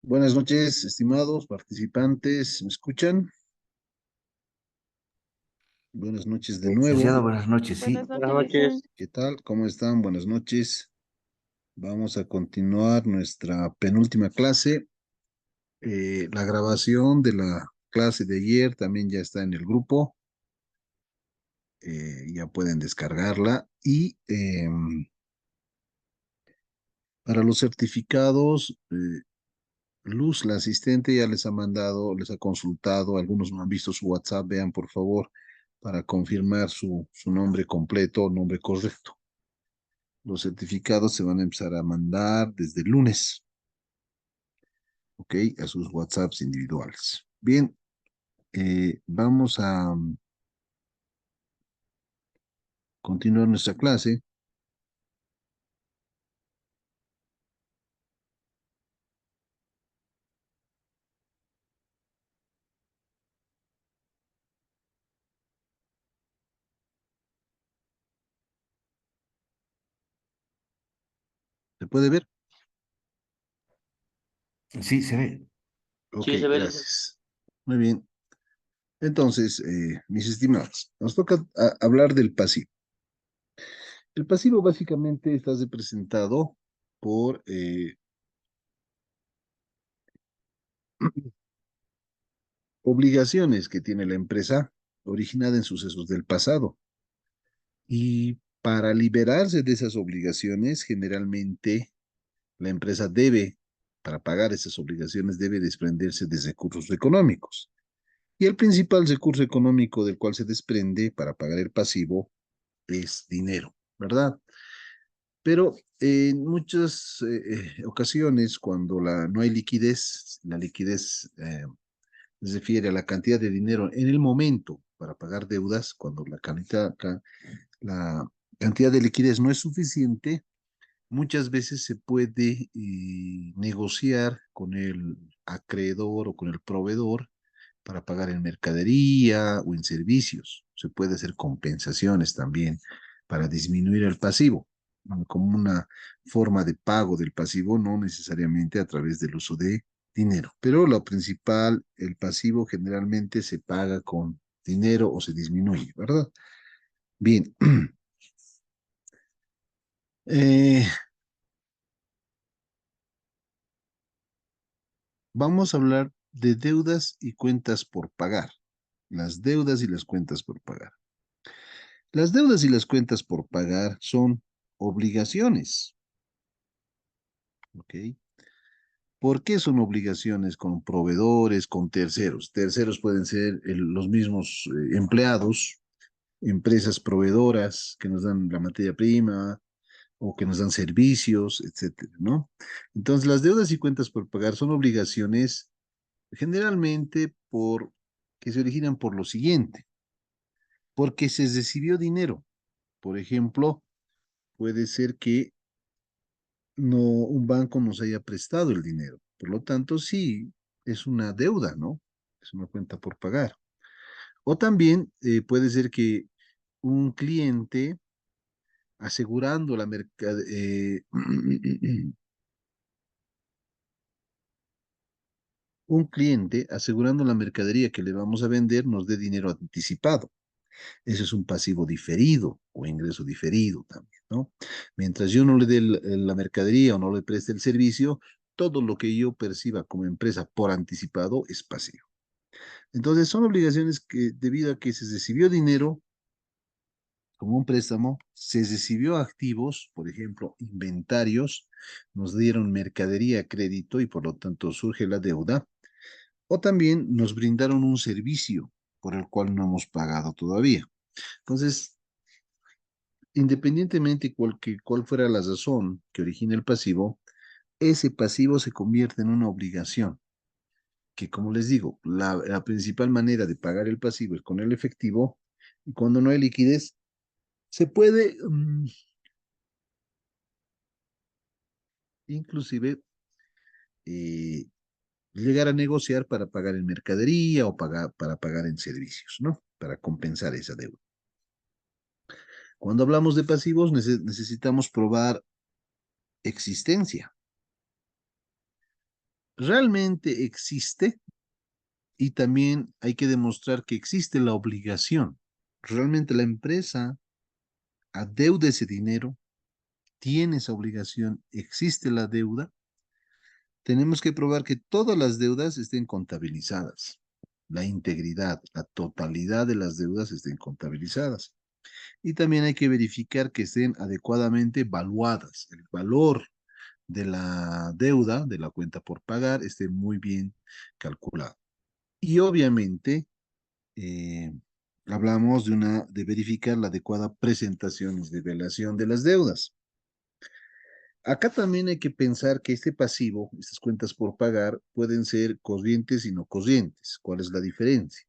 Buenas noches, estimados participantes. ¿Me escuchan? Buenas noches de nuevo. Licenciado, buenas noches. Buenas Sí, noches, licen. ¿Qué tal? ¿Cómo están? Buenas noches. Vamos a continuar nuestra penúltima clase. La grabación de la clase de ayer también ya está en el grupo. Ya pueden descargarla. Y para los certificados, Luz, la asistente, ya les ha mandado, les ha consultado, algunos no han visto su WhatsApp, vean por favor, para confirmar su nombre completo, nombre correcto. Los certificados se van a empezar a mandar desde el lunes, ¿ok? A sus WhatsApps individuales. Bien, vamos a continuar nuestra clase. ¿Se puede ver? sí, se ve. Ok, Sí, se ve, licen. gracias. Muy bien. Entonces, mis estimados, nos toca hablar del pasivo. El pasivo básicamente está representado por obligaciones que tiene la empresa originada en sucesos del pasado. Y para liberarse de esas obligaciones, generalmente la empresa debe, para pagar esas obligaciones, debe desprenderse de recursos económicos. Y el principal recurso económico del cual se desprende para pagar el pasivo es dinero, ¿verdad? Pero en muchas ocasiones, cuando no hay liquidez, la liquidez se refiere a la cantidad de dinero en el momento para pagar deudas, cuando la cantidad de liquidez no es suficiente, muchas veces se puede negociar con el acreedor o con el proveedor para pagar en mercadería o en servicios. Se puede hacer compensaciones también para disminuir el pasivo, como una forma de pago del pasivo, no necesariamente a través del uso de dinero. Pero lo principal, el pasivo generalmente se paga con dinero o se disminuye, ¿verdad? Bien. Eh, Vamos a hablar de deudas y cuentas por pagar. Las deudas y las cuentas por pagar. Las deudas y las cuentas por pagar son obligaciones, ¿ok? ¿Por qué son obligaciones con proveedores, con terceros? Terceros pueden ser los mismos empleados, empresas proveedoras que nos dan la materia prima o que nos dan servicios, etcétera, ¿no? Entonces, las deudas y cuentas por pagar son obligaciones generalmente que se originan por lo siguiente, porque se recibió dinero. Por ejemplo, puede ser que no un banco nos haya prestado el dinero. Por lo tanto, sí, es una deuda, ¿no? Es una cuenta por pagar. O también puede ser que un cliente asegurando la un cliente asegurando la mercadería que le vamos a vender nos dé dinero anticipado. Ese es un pasivo diferido o ingreso diferido también, ¿no? Mientras yo no le dé la mercadería o no le preste el servicio, todo lo que yo perciba como empresa por anticipado es pasivo. Entonces, son obligaciones que, debido a que se recibió dinero como un préstamo, se recibió activos, por ejemplo, inventarios, nos dieron mercadería a crédito y por lo tanto surge la deuda, o también nos brindaron un servicio por el cual no hemos pagado todavía. Entonces, independientemente cuál fuera la razón que origine el pasivo, ese pasivo se convierte en una obligación, que como les digo, la principal manera de pagar el pasivo es con el efectivo, y cuando no hay liquidez, se puede inclusive eh, llegar a negociar para pagar en mercadería o para pagar en servicios, ¿no? Para compensar esa deuda. Cuando hablamos de pasivos, necesitamos probar existencia. realmente existe y también hay que demostrar que existe la obligación. Realmente la empresa adeuda ese dinero, tiene esa obligación, existe la deuda. Tenemos que probar que todas las deudas estén contabilizadas. La integridad, la totalidad de las deudas estén contabilizadas. Y también hay que verificar que estén adecuadamente evaluadas. El valor de la deuda, de la cuenta por pagar, esté muy bien calculado. Y obviamente, eh, hablamos de verificar la adecuada presentación y revelación de las deudas. Acá también hay que pensar que este pasivo, estas cuentas por pagar, pueden ser corrientes y no corrientes. ¿Cuál es la diferencia?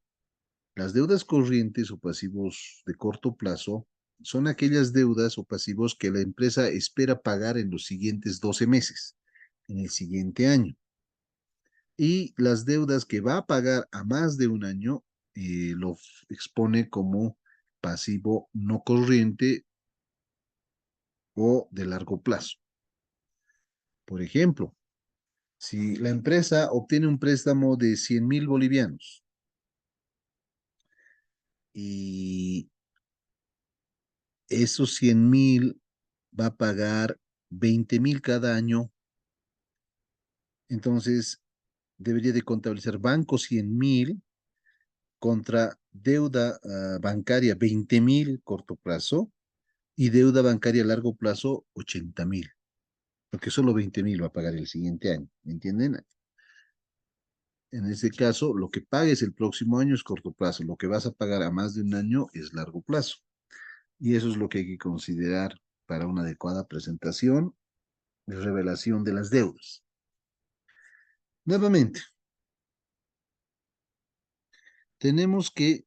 Las deudas corrientes o pasivos de corto plazo son aquellas deudas o pasivos que la empresa espera pagar en los siguientes 12 meses, en el siguiente año. Y las deudas que va a pagar a más de un año lo expone como pasivo no corriente o de largo plazo. Por ejemplo, si la empresa obtiene un préstamo de 100.000 bolivianos y esos 100.000 va a pagar 20.000 cada año, entonces debería de contabilizar banco 100.000 contra deuda bancaria 20.000 corto plazo y deuda bancaria a largo plazo 80.000, porque solo 20.000 va a pagar el siguiente año, ¿me entienden? En ese caso, lo que pagues el próximo año es corto plazo, lo que vas a pagar a más de un año es largo plazo. Y eso es lo que hay que considerar para una adecuada presentación y revelación de las deudas. Nuevamente, tenemos que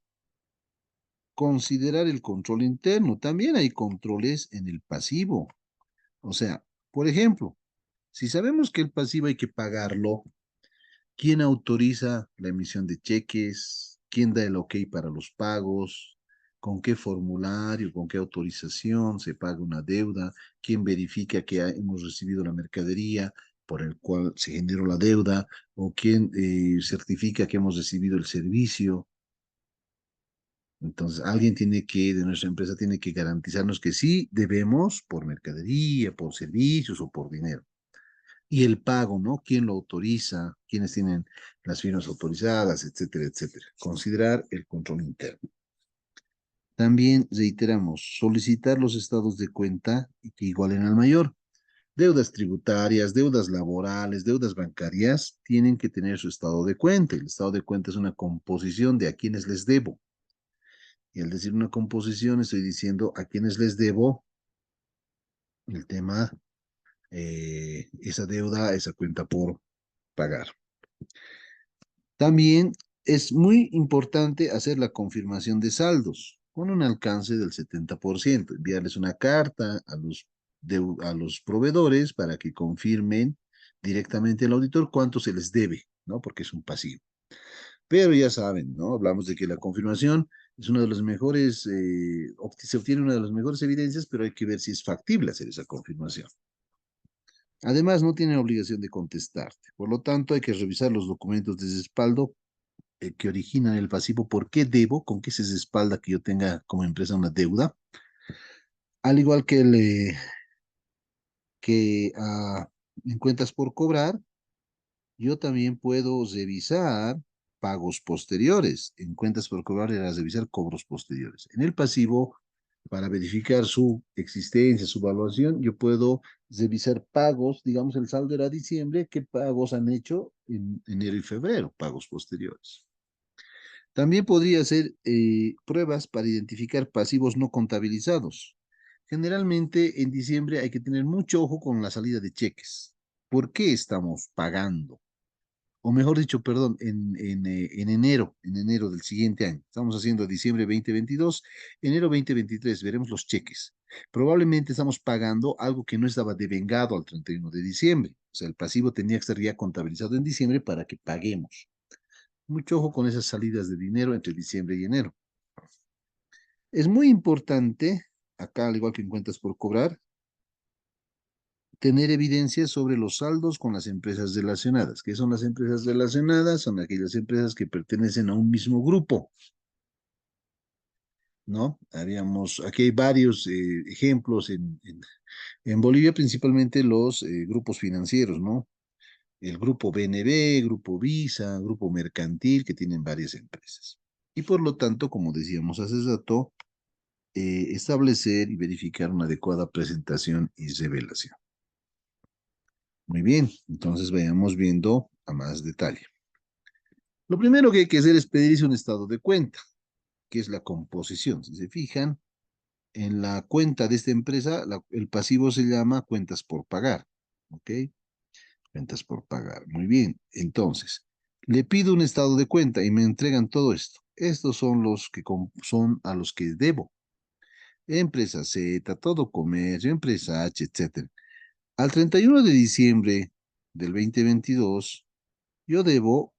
considerar el control interno. También hay controles en el pasivo. O sea, por ejemplo, si sabemos que el pasivo hay que pagarlo, ¿quién autoriza la emisión de cheques? ¿Quién da el ok para los pagos? ¿Con qué formulario, con qué autorización se paga una deuda? ¿Quién verifica que hemos recibido la mercadería por el cual se generó la deuda? ¿O quién certifica que hemos recibido el servicio? Entonces, alguien tiene que, de nuestra empresa, tiene que garantizarnos que sí debemos por mercadería, por servicios o por dinero. Y el pago, ¿no? ¿Quién lo autoriza? ¿Quiénes tienen las firmas autorizadas? Etcétera, etcétera. Considerar el control interno. También reiteramos, solicitar los estados de cuenta y que igualen al mayor. Deudas tributarias, deudas laborales, deudas bancarias, tienen que tener su estado de cuenta. El estado de cuenta es una composición de a quienes les debo. Y al decir una composición, estoy diciendo a quienes les debo el tema, esa deuda, esa cuenta por pagar. También es muy importante hacer la confirmación de saldos con un alcance del 70%, enviarles una carta a los proveedores para que confirmen directamente al auditor cuánto se les debe, ¿no? Porque es un pasivo. Pero ya saben, ¿no? Hablamos de que la confirmación es una de las mejores, se obtiene una de las mejores evidencias, pero hay que ver si es factible hacer esa confirmación. Además, no tienen obligación de contestarte. Por lo tanto, hay que revisar los documentos de respaldo que originan el pasivo. ¿Por qué debo? ¿Con qué se respalda que yo tenga como empresa una deuda? Al igual que en cuentas por cobrar, yo también puedo revisar pagos posteriores. En cuentas por cobrar era revisar cobros posteriores. En el pasivo, para verificar su existencia, su evaluación, yo puedo revisar pagos, digamos el saldo era diciembre, qué pagos han hecho en enero y febrero, pagos posteriores. También podría hacer pruebas para identificar pasivos no contabilizados. Generalmente en diciembre hay que tener mucho ojo con la salida de cheques. ¿Por qué estamos pagando? O mejor dicho, perdón, en enero del siguiente año. Estamos haciendo diciembre 2022, enero 2023, veremos los cheques. Probablemente estamos pagando algo que no estaba devengado al 31 de diciembre. O sea, el pasivo tenía que estar ya contabilizado en diciembre para que paguemos. Mucho ojo con esas salidas de dinero entre diciembre y enero. Es muy importante, acá al igual que en cuentas por cobrar, tener evidencia sobre los saldos con las empresas relacionadas. ¿Qué son las empresas relacionadas? Son aquellas empresas que pertenecen a un mismo grupo, ¿no? Aquí hay varios ejemplos en Bolivia, principalmente los grupos financieros, ¿no? El grupo BNB, grupo Visa, grupo Mercantil, que tienen varias empresas. Y por lo tanto, como decíamos hace rato, establecer y verificar una adecuada presentación y revelación. Muy bien, entonces vayamos viendo a más detalle. Lo primero que hay que hacer es pedirse un estado de cuenta, que es la composición. Si se fijan, en la cuenta de esta empresa, el pasivo se llama cuentas por pagar. ¿Ok? Cuentas por pagar. Muy bien. Entonces, le pido un estado de cuenta y me entregan todo esto. Estos son los que son a los que debo. Empresa Z, todo comercio, empresa H, etcétera. Al 31 de diciembre del 2022, yo debo,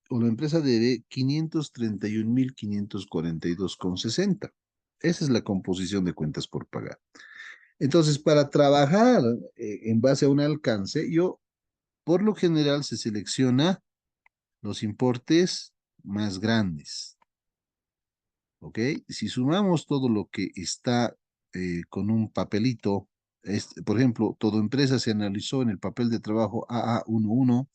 o la empresa debe 531.542,60. Esa es la composición de cuentas por pagar. Entonces, para trabajar en base a un alcance, por lo general, se selecciona los importes más grandes. ¿Ok? Si sumamos todo lo que está con un papelito, por ejemplo, toda empresa se analizó en el papel de trabajo AA11,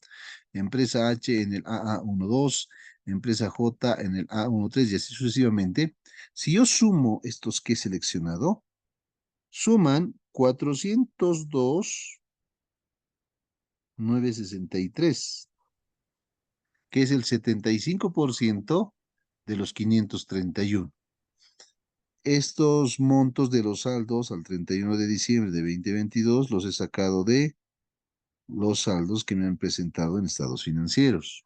empresa H en el AA12, empresa J en el A13 y así sucesivamente. Si yo sumo estos que he seleccionado, suman 402,963, que es el 75% de los 531. Estos montos de los saldos al 31 de diciembre de 2022 los he sacado de los saldos que me han presentado en estados financieros.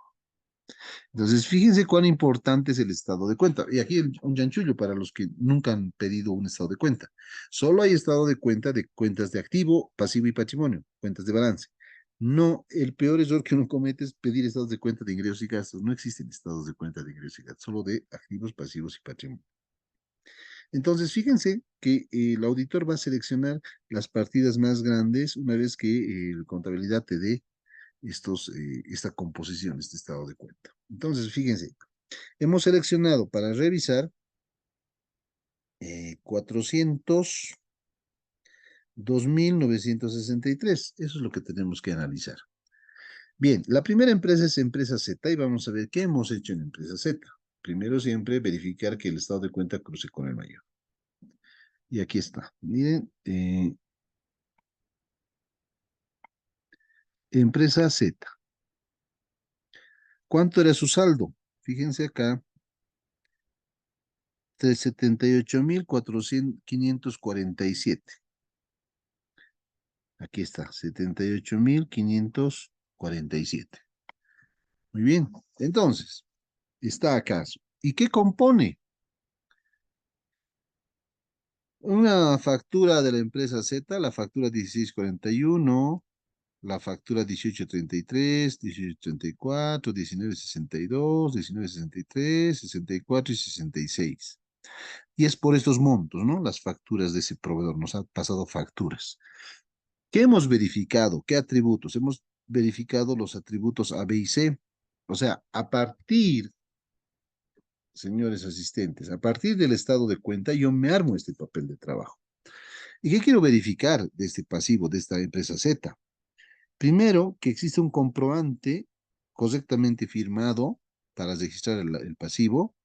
Entonces, fíjense cuán importante es el estado de cuenta. Y aquí un chanchullo para los que nunca han pedido un estado de cuenta. Solo hay estado de cuenta de cuentas de activo, pasivo y patrimonio, cuentas de balance. No, el peor error que uno comete es pedir estados de cuenta de ingresos y gastos. No existen estados de cuenta de ingresos y gastos, solo de activos, pasivos y patrimonio. Entonces, fíjense que el auditor va a seleccionar las partidas más grandes una vez que contabilidad te dé esta composición, este estado de cuenta. Entonces, fíjense, hemos seleccionado para revisar 402.963. Eso es lo que tenemos que analizar. Bien, la primera empresa es empresa Z y vamos a ver qué hemos hecho en empresa Z. Primero siempre verificar que el estado de cuenta cruce con el mayor. Y aquí está. Miren, empresa Z. ¿Cuánto era su saldo? Fíjense acá, 78.547. Aquí está, 78.547. Muy bien, entonces, está acá. ¿Y qué compone? Una factura de la empresa Z, la factura 1641, la factura 1833, 1834, 1962, 1963, 64 y 66. Y es por estos montos, ¿no? Las facturas de ese proveedor. Nos han pasado facturas. ¿Qué hemos verificado? ¿Qué atributos? Hemos verificado los atributos A, B y C. O sea, a partir, señores asistentes, a partir del estado de cuenta, yo me armo este papel de trabajo. ¿Y qué quiero verificar de este pasivo, de esta empresa Z? Primero, que existe un comprobante correctamente firmado para registrar el pasivo,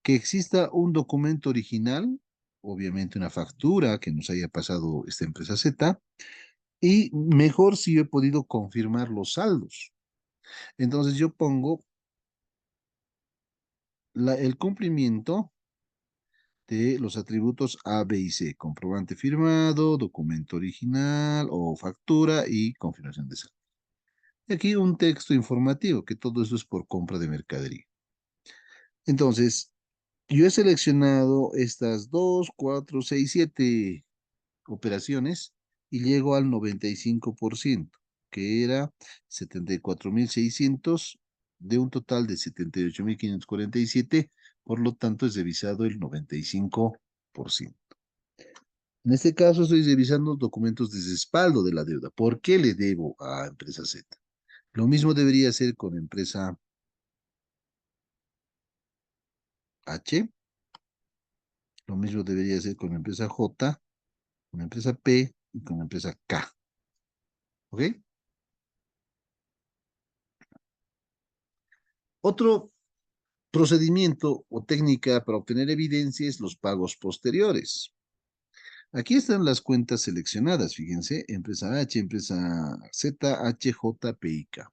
que exista un documento original, obviamente una factura que nos haya pasado esta empresa Z, y mejor si yo he podido confirmar los saldos. Entonces yo pongo el cumplimiento de los atributos A, B y C, comprobante firmado, documento original o factura y confirmación de saldo. Y aquí un texto informativo, que todo eso es por compra de mercadería. Entonces, yo he seleccionado estas 2, 4, 6, 7 operaciones y llego al 95%, que era 74.600 de un total de 78.547, por lo tanto es revisado el 95%. En este caso estoy revisando documentos de respaldo de la deuda. ¿Por qué le debo a empresa Z? Lo mismo debería ser con empresa H, lo mismo debería ser con empresa J, con empresa P y con empresa K. ¿Ok? Otro procedimiento o técnica para obtener evidencia es los pagos posteriores. Aquí están las cuentas seleccionadas, fíjense, empresa H, empresa Z, H, J, P y K.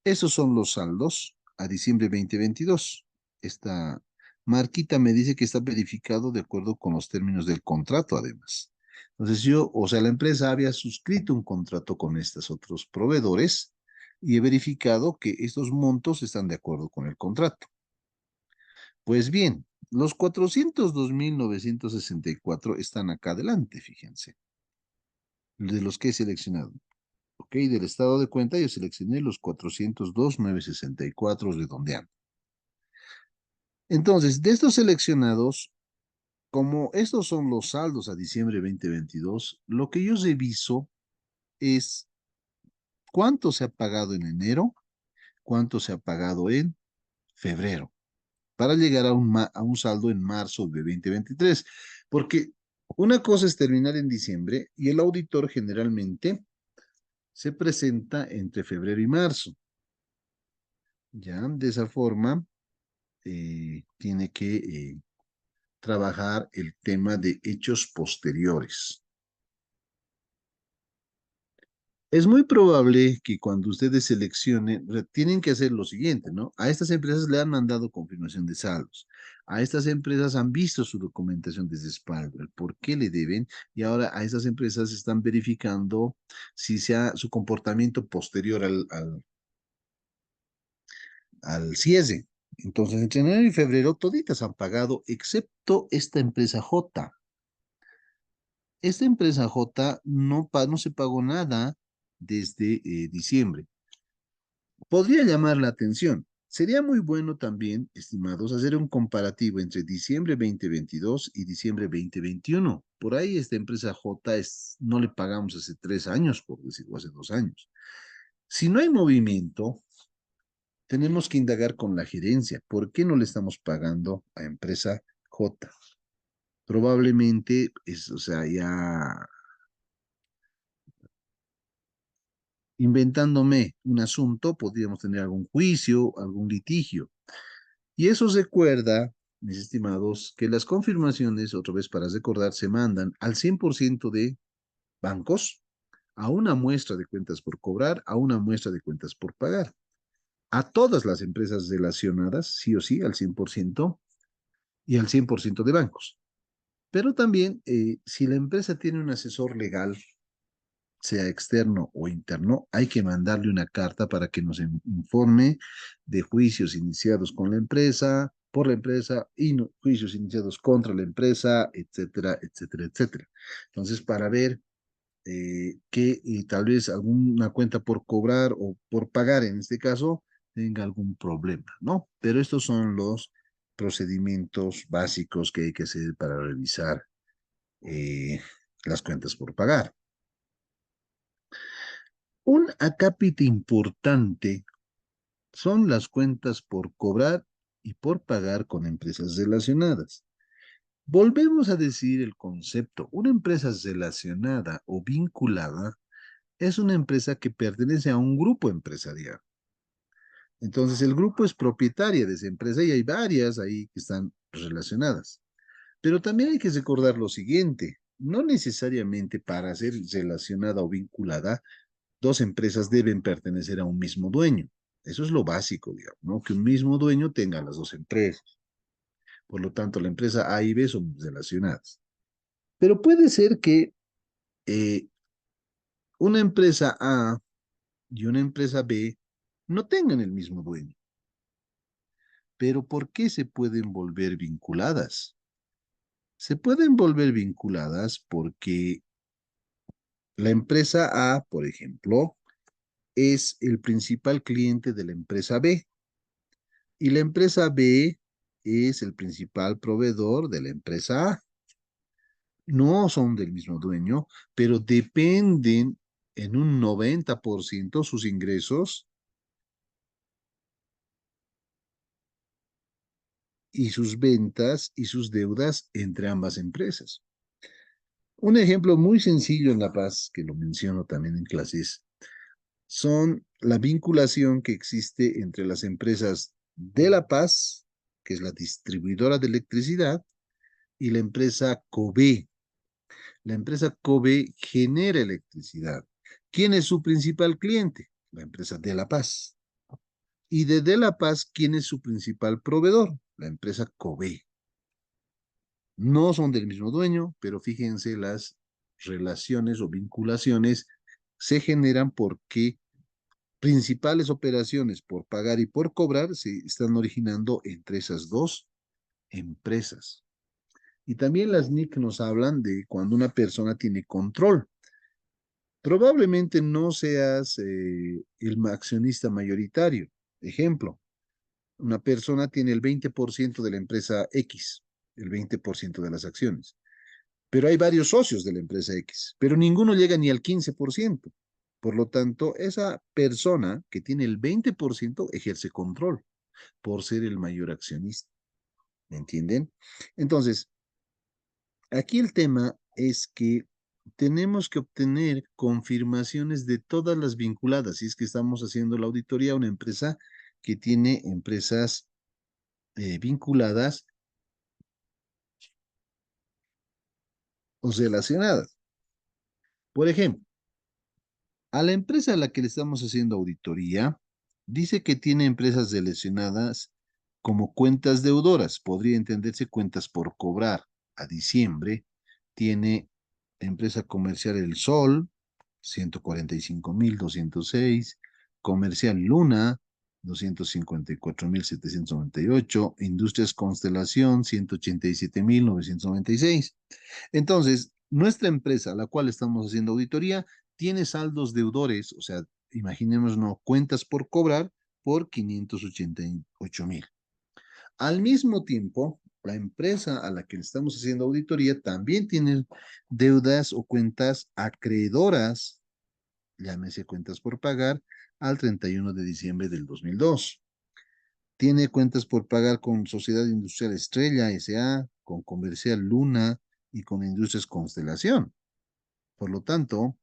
Esos son los saldos a diciembre 2022. Esta marquita me dice que está verificado de acuerdo con los términos del contrato, además. Entonces o sea, la empresa había suscrito un contrato con estos otros proveedores y he verificado que estos montos están de acuerdo con el contrato. Pues bien, los 402.964 están acá adelante, fíjense, de los que he seleccionado. Ok, del estado de cuenta yo seleccioné los 402.964 redondeando. Entonces, de estos seleccionados, como estos son los saldos a diciembre 2022, lo que yo reviso es cuánto se ha pagado en enero, cuánto se ha pagado en febrero, para llegar a un saldo en marzo de 2023. Porque una cosa es terminar en diciembre y el auditor generalmente se presenta entre febrero y marzo. Ya, de esa forma, tiene que trabajar el tema de hechos posteriores. Es muy probable que cuando ustedes seleccionen, tienen que hacer lo siguiente, ¿no? A estas empresas le han mandado confirmación de saldos. A estas empresas han visto su documentación de respaldo, el por qué le deben, y ahora a estas empresas están verificando si sea su comportamiento posterior al cierre. Entonces, entre enero y febrero, toditas han pagado, excepto esta empresa J. Esta empresa J no se pagó nada desde diciembre. Podría llamar la atención. Sería muy bueno también, estimados, hacer un comparativo entre diciembre 2022 y diciembre 2021. Por ahí esta empresa J no le pagamos hace 3 años, por decirlo, hace 2 años. Si no hay movimiento, tenemos que indagar con la gerencia. ¿Por qué no le estamos pagando a empresa J? Probablemente o sea, ya inventándome un asunto, podríamos tener algún juicio, algún litigio. Y eso recuerda, mis estimados, que las confirmaciones, otra vez para recordar, se mandan al 100% de bancos, a una muestra de cuentas por cobrar, a una muestra de cuentas por pagar. A todas las empresas relacionadas, sí o sí, al 100%, y al 100% de bancos. Pero también, si la empresa tiene un asesor legal, sea externo o interno, hay que mandarle una carta para que nos informe de juicios iniciados con la empresa, por la empresa y juicios iniciados contra la empresa, etcétera, etcétera, etcétera. Entonces, para ver que tal vez alguna cuenta por cobrar o por pagar, en este caso, tenga algún problema, ¿no? Pero estos son los procedimientos básicos que hay que hacer para revisar las cuentas por pagar. Un acápite importante son las cuentas por cobrar y por pagar con empresas relacionadas. Volvemos a decir el concepto. Una empresa relacionada o vinculada es una empresa que pertenece a un grupo empresarial. Entonces, el grupo es propietaria de esa empresa y hay varias ahí que están relacionadas. Pero también hay que recordar lo siguiente. No necesariamente para ser relacionada o vinculada dos empresas deben pertenecer a un mismo dueño. Eso es lo básico, digamos, ¿no? Que un mismo dueño tenga las dos empresas. Por lo tanto, la empresa A y B son relacionadas. Pero puede ser que eh, una empresa A y una empresa B no tengan el mismo dueño. Pero ¿por qué se pueden volver vinculadas? Se pueden volver vinculadas porque la empresa A, por ejemplo, es el principal cliente de la empresa B. Y la empresa B es el principal proveedor de la empresa A. No son del mismo dueño, pero dependen en un 90% sus ingresos y sus ventas y sus deudas entre ambas empresas. Un ejemplo muy sencillo en La Paz, que lo menciono también en clases, son la vinculación que existe entre las empresas de La Paz, que es la distribuidora de electricidad, y la empresa COBE. La empresa COBE genera electricidad. ¿Quién es su principal cliente? La empresa de La Paz. Y de La Paz, ¿quién es su principal proveedor? La empresa COBE. No son del mismo dueño, pero fíjense las relaciones o vinculaciones se generan porque principales operaciones por pagar y por cobrar se están originando entre esas dos empresas. Y también las NIC nos hablan de cuando una persona tiene control. Probablemente no seas el accionista mayoritario. Ejemplo, una persona tiene el 20% de la empresa X, el 20% de las acciones, pero hay varios socios de la empresa X, pero ninguno llega ni al 15%. Por lo tanto, esa persona que tiene el 20% ejerce control por ser el mayor accionista. ¿Me entienden? Entonces, aquí el tema es que tenemos que obtener confirmaciones de todas las vinculadas. Si es que estamos haciendo la auditoría a una empresa que tiene empresas vinculadas o relacionadas. Por ejemplo, a la empresa a la que le estamos haciendo auditoría, dice que tiene empresas seleccionadas como cuentas deudoras. Podría entenderse cuentas por cobrar. A diciembre tiene empresa comercial El Sol, 145.206, comercial Luna, 254.798, Industrias Constelación, 187.996. Entonces, nuestra empresa, a la cual estamos haciendo auditoría, tiene saldos deudores, o sea, imaginémonos cuentas por cobrar por 588.000. Al mismo tiempo, la empresa a la que le estamos haciendo auditoría también tiene deudas o cuentas acreedoras, llámese cuentas por pagar, al 31 de diciembre del 2002. Tiene cuentas por pagar con Sociedad Industrial Estrella S.A., con Comercial Luna y con Industrias Constelación. Por lo tanto,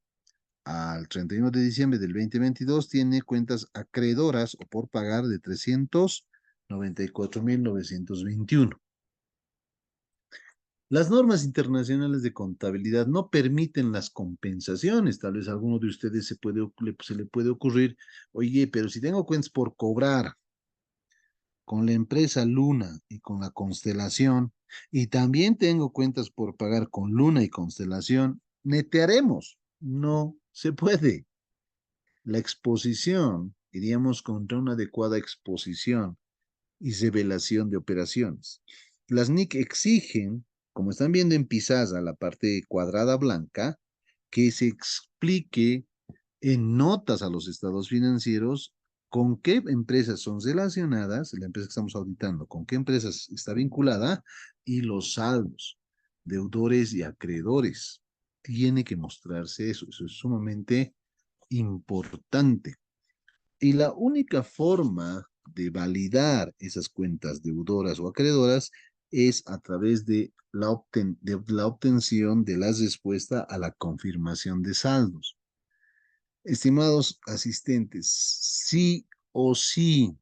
al 31 de diciembre del 2022 tiene cuentas acreedoras o por pagar de 394.921. Las normas internacionales de contabilidad no permiten las compensaciones. Tal vez a alguno de ustedes se le puede ocurrir, oye, pero si tengo cuentas por cobrar con la empresa Luna y con la Constelación, y también tengo cuentas por pagar con Luna y Constelación, netearemos. No se puede. La exposición, iríamos contra una adecuada exposición y revelación de operaciones. Las NIC exigen, como están viendo en pizarra, la parte cuadrada blanca, que se explique en notas a los estados financieros con qué empresas son relacionadas, la empresa que estamos auditando, con qué empresas está vinculada y los saldos, deudores y acreedores. Tiene que mostrarse eso, eso es sumamente importante. Y la única forma de validar esas cuentas deudoras o acreedoras es a través de la obtención de la respuesta a la confirmación de saldos. Estimados asistentes, sí o sí,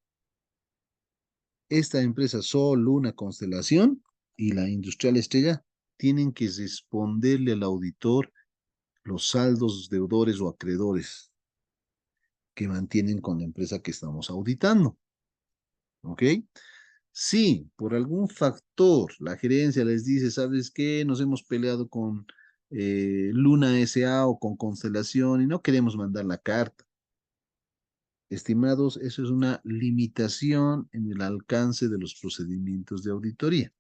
esta empresa Sol, Luna, Constelación y la Industrial Estrella tienen que responderle al auditor los saldos deudores o acreedores que mantienen con la empresa que estamos auditando. ¿Ok? Si por algún factor la gerencia les dice, ¿sabes qué? Nos hemos peleado con Luna SA o con Constelación y no queremos mandar la carta. Estimados, eso es una limitación en el alcance de los procedimientos de auditoría.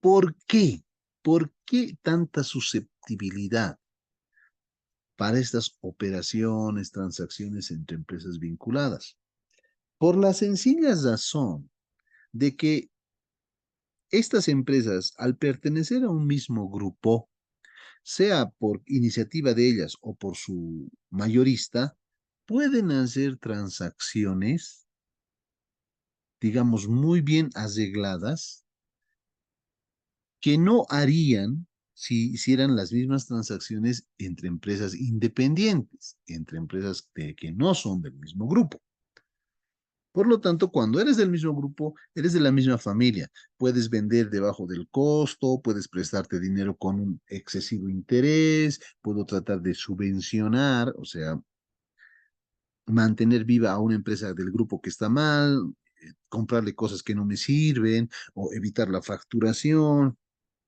¿Por qué? ¿Por qué tanta susceptibilidad para estas operaciones, transacciones entre empresas vinculadas? Por la sencilla razón de que Estas empresas, al pertenecer a un mismo grupo, sea por iniciativa de ellas o por su mayorista, pueden hacer transacciones, digamos, muy bien arregladas, que no harían si hicieran las mismas transacciones entre empresas independientes, entre empresas que no son del mismo grupo. Por lo tanto, cuando eres del mismo grupo, eres de la misma familia. Puedes vender debajo del costo, puedes prestarte dinero con un excesivo interés, puedo tratar de subvencionar, o sea, mantener viva a una empresa del grupo que está mal, comprarle cosas que no me sirven o evitar la facturación.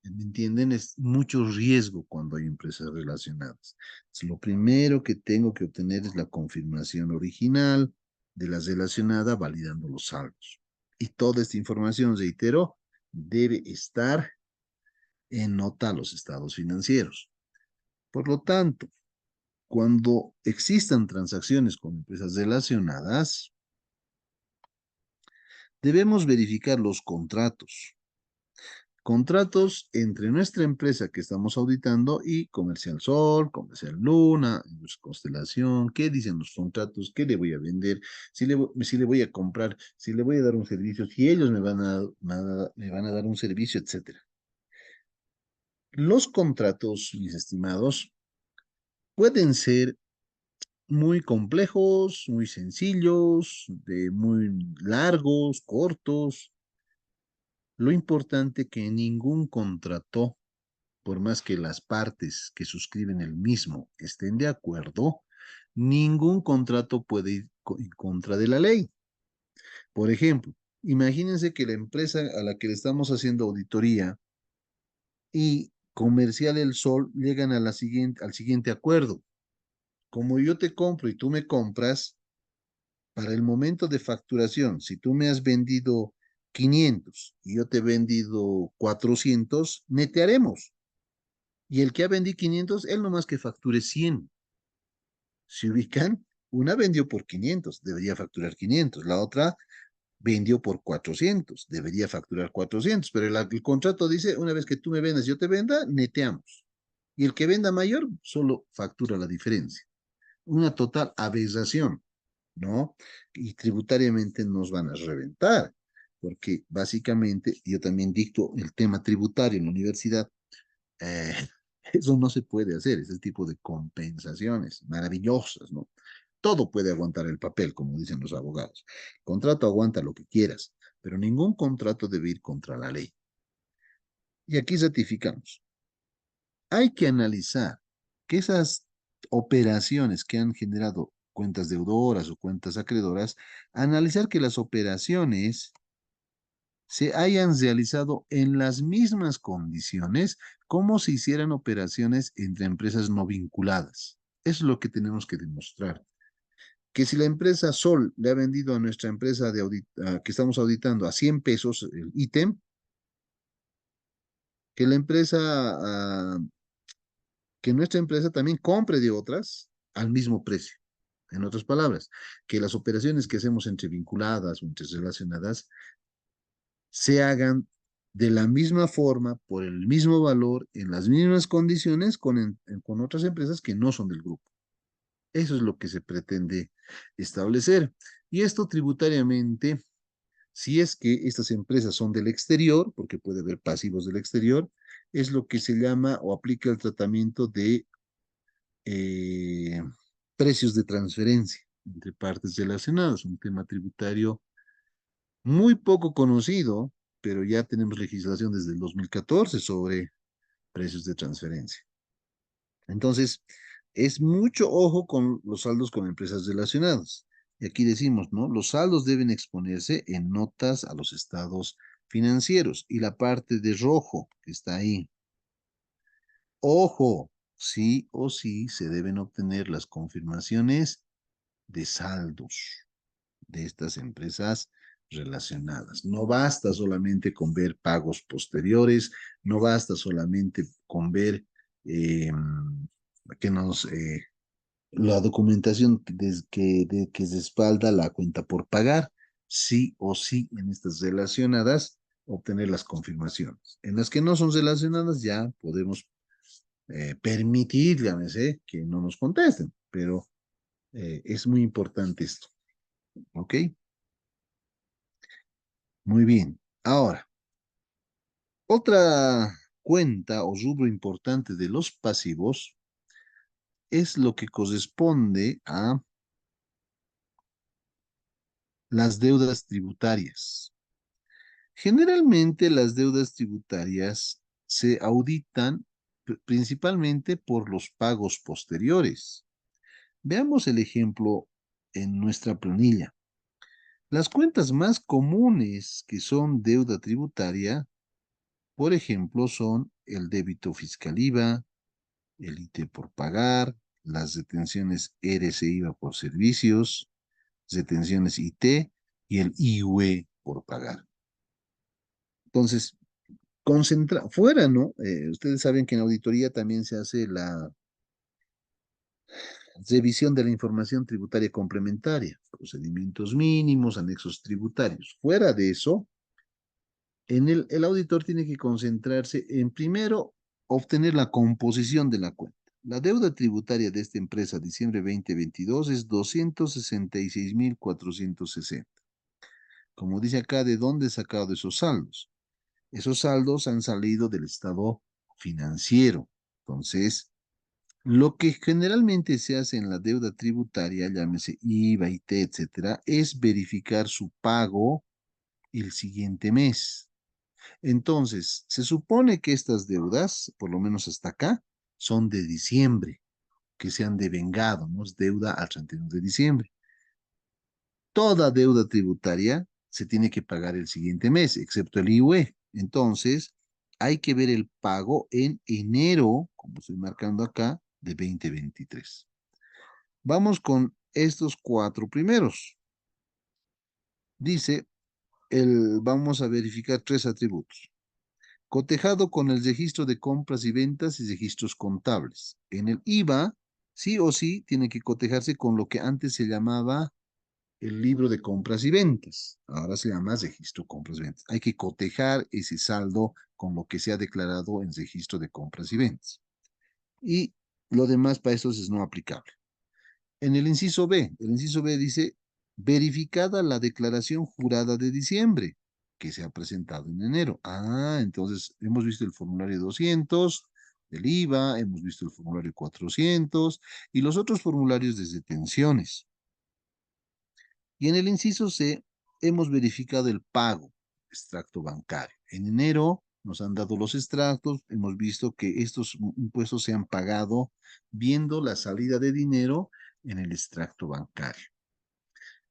¿Me entienden? Es mucho riesgo cuando hay empresas relacionadas. Entonces, lo primero que tengo que obtener es la confirmación original de la relacionada validando los saldos. Y toda esta información, reitero, debe estar en nota a los estados financieros. Por lo tanto, cuando existan transacciones con empresas relacionadas, debemos verificar los contratos. Contratos entre nuestra empresa que estamos auditando y Comercial Sol, Comercial Luna, Constelación. ¿Qué dicen los contratos? ¿Qué le voy a vender? Si le voy a comprar, si le voy a dar un servicio, si ellos me van a dar un servicio, etcétera. Los contratos, mis estimados, pueden ser muy complejos, muy sencillos, de muy largos, cortos. Lo importante que ningún contrato, por más que las partes que suscriben el mismo estén de acuerdo, ningún contrato puede ir en contra de la ley. Por ejemplo, imagínense que la empresa a la que le estamos haciendo auditoría y Comercial El Sol llegan a al siguiente acuerdo. Como yo te compro y tú me compras, para el momento de facturación, si tú me has vendido 500 y yo te he vendido 400, netearemos. Y el que ha vendido 500, él nomás que facture 100. Se ubican, una vendió por 500, debería facturar 500. La otra vendió por 400, debería facturar 400. Pero el contrato dice, una vez que tú me vendas, yo te venda, neteamos. Y el que venda mayor solo factura la diferencia. Una total aberración, ¿no? Y tributariamente nos van a reventar, porque básicamente yo también dicto el tema tributario en la universidad. eh, Eso no se puede hacer, ese tipo de compensaciones maravillosas, ¿no? Todo puede aguantar el papel, como dicen los abogados. El contrato aguanta lo que quieras, pero ningún contrato debe ir contra la ley. Y aquí ratificamos. Hay que analizar que esas operaciones que han generado cuentas deudoras o cuentas acreedoras, analizar que las operaciones se hayan realizado en las mismas condiciones como si hicieran operaciones entre empresas no vinculadas. Eso es lo que tenemos que demostrar. Que si la empresa Sol le ha vendido a nuestra empresa que estamos auditando a 100 pesos el ítem, que la empresa, que nuestra empresa también compre de otras al mismo precio. En otras palabras, que las operaciones que hacemos entre vinculadas o entre relacionadas se hagan de la misma forma, por el mismo valor, en las mismas condiciones con otras empresas que no son del grupo. Eso es lo que se pretende establecer. Y esto tributariamente, si es que estas empresas son del exterior, porque puede haber pasivos del exterior, es lo que se llama o aplica el tratamiento de eh, precios de transferencia entre partes relacionadas, un tema tributario muy poco conocido, pero ya tenemos legislación desde el 2014 sobre precios de transferencia. Entonces, es mucho ojo con los saldos con empresas relacionadas. Y aquí decimos, ¿no? Los saldos deben exponerse en notas a los estados financieros y la parte de rojo que está ahí. Ojo, sí o sí se deben obtener las confirmaciones de saldos de estas empresas relacionadas. No basta solamente con ver pagos posteriores, no basta solamente con ver eh, que nos la documentación que respalda la cuenta por pagar, sí o sí en estas relacionadas obtener las confirmaciones. En las que no son relacionadas ya podemos permitir, llámese, que no nos contesten, pero es muy importante esto, ¿ok? Muy bien. Ahora, otra cuenta o rubro importante de los pasivos es lo que corresponde a las deudas tributarias. Generalmente las deudas tributarias se auditan principalmente por los pagos posteriores. Veamos el ejemplo en nuestra planilla. Las cuentas más comunes que son deuda tributaria, por ejemplo, son el débito fiscal IVA, el IT por pagar, las retenciones RC IVA por servicios, retenciones IT y el IUE por pagar. Entonces, fuera, ¿no? Ustedes saben que en auditoría también se hace la revisión de la información tributaria complementaria, procedimientos mínimos, anexos tributarios. Fuera de eso, el auditor tiene que concentrarse en primero obtener la composición de la cuenta. La deuda tributaria de esta empresa diciembre 2022 es 266.460. Como dice acá, ¿de dónde he sacado esos saldos? Esos saldos han salido del estado financiero. Entonces, lo que generalmente se hace en la deuda tributaria, llámese IVA, IT, etcétera, es verificar su pago el siguiente mes. Entonces, se supone que estas deudas, por lo menos hasta acá, son de diciembre, que se han devengado, ¿no? Es deuda al 31 de diciembre. Toda deuda tributaria se tiene que pagar el siguiente mes, excepto el IUE. Entonces, hay que ver el pago en enero, como estoy marcando acá, de 2023. Vamos con estos cuatro primeros. Dice, vamos a verificar tres atributos. Cotejado con el registro de compras y ventas y registros contables. En el IVA, sí o sí, tiene que cotejarse con lo que antes se llamaba el libro de compras y ventas. Ahora se llama registro compras y ventas. Hay que cotejar ese saldo con lo que se ha declarado en registro de compras y ventas. Y lo demás para estos es no aplicable. En el inciso B dice, verificada la declaración jurada de diciembre, que se ha presentado en enero. Ah, entonces hemos visto el formulario 200 del IVA, hemos visto el formulario 400 y los otros formularios de detenciones. Y en el inciso C, hemos verificado el pago, extracto bancario. En enero nos han dado los extractos, hemos visto que estos impuestos se han pagado viendo la salida de dinero en el extracto bancario.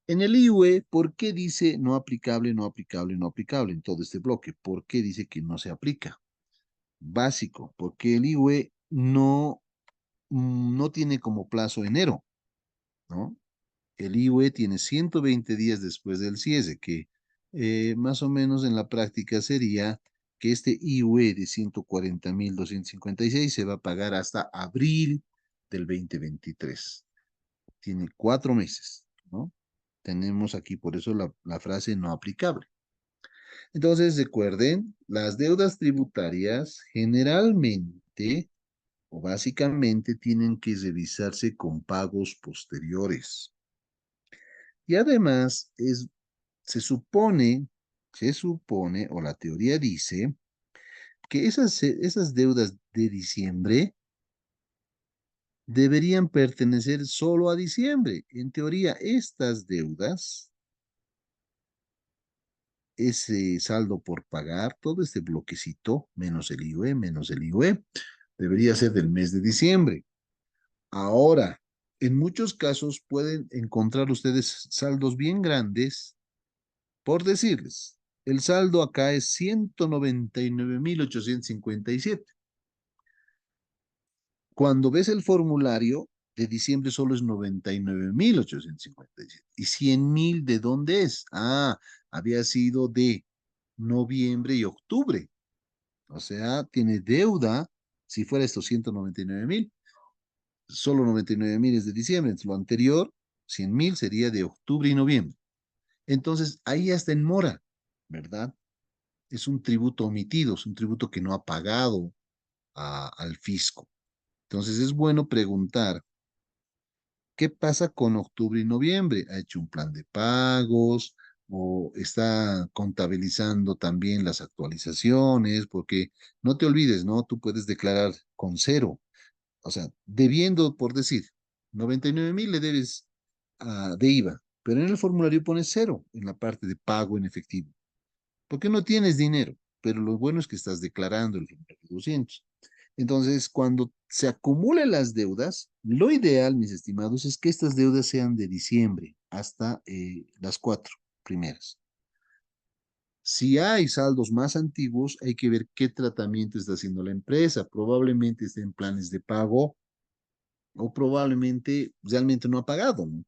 En el IUE, ¿por qué dice no aplicable, no aplicable, no aplicable en todo este bloque? ¿Por qué dice que no se aplica? Básico, porque el IUE no tiene como plazo enero, ¿no? El IUE tiene 120 días después del cierre, que más o menos en la práctica sería que este IUE de 140.256 se va a pagar hasta abril del 2023. Tiene 4 meses, ¿no? Tenemos aquí por eso la frase no aplicable. Entonces, recuerden, las deudas tributarias generalmente o básicamente tienen que revisarse con pagos posteriores. Y además, se supone, o la teoría dice, que esas deudas de diciembre deberían pertenecer solo a diciembre. En teoría, estas deudas, ese saldo por pagar, todo este bloquecito, menos el IUE, debería ser del mes de diciembre. Ahora, en muchos casos pueden encontrar ustedes saldos bien grandes. Por decirles, el saldo acá es 199.857. Cuando ves el formulario, de diciembre solo es 99.857. ¿Y 100.000 de dónde es? Ah, había sido de noviembre y octubre. O sea, tiene deuda, si fuera estos 199.000, solo 99.000 es de diciembre. Entonces, lo anterior, 100.000 sería de octubre y noviembre. Entonces, ahí ya está en mora, ¿verdad? es un tributo omitido, es un tributo que no ha pagado al fisco. Entonces es bueno preguntar, ¿qué pasa con octubre y noviembre? ¿Ha hecho un plan de pagos o está contabilizando también las actualizaciones? Porque no te olvides, ¿no? Tú puedes declarar con cero, o sea, debiendo, por decir, 99.000 le debes de IVA, pero en el formulario pones cero en la parte de pago en efectivo, porque no tienes dinero, pero lo bueno es que estás declarando el 200. Entonces, cuando se acumulan las deudas, lo ideal, mis estimados, es que estas deudas sean de diciembre hasta las cuatro primeras. Si hay saldos más antiguos, hay que ver qué tratamiento está haciendo la empresa. Probablemente esté en planes de pago o probablemente realmente no ha pagado, ¿no?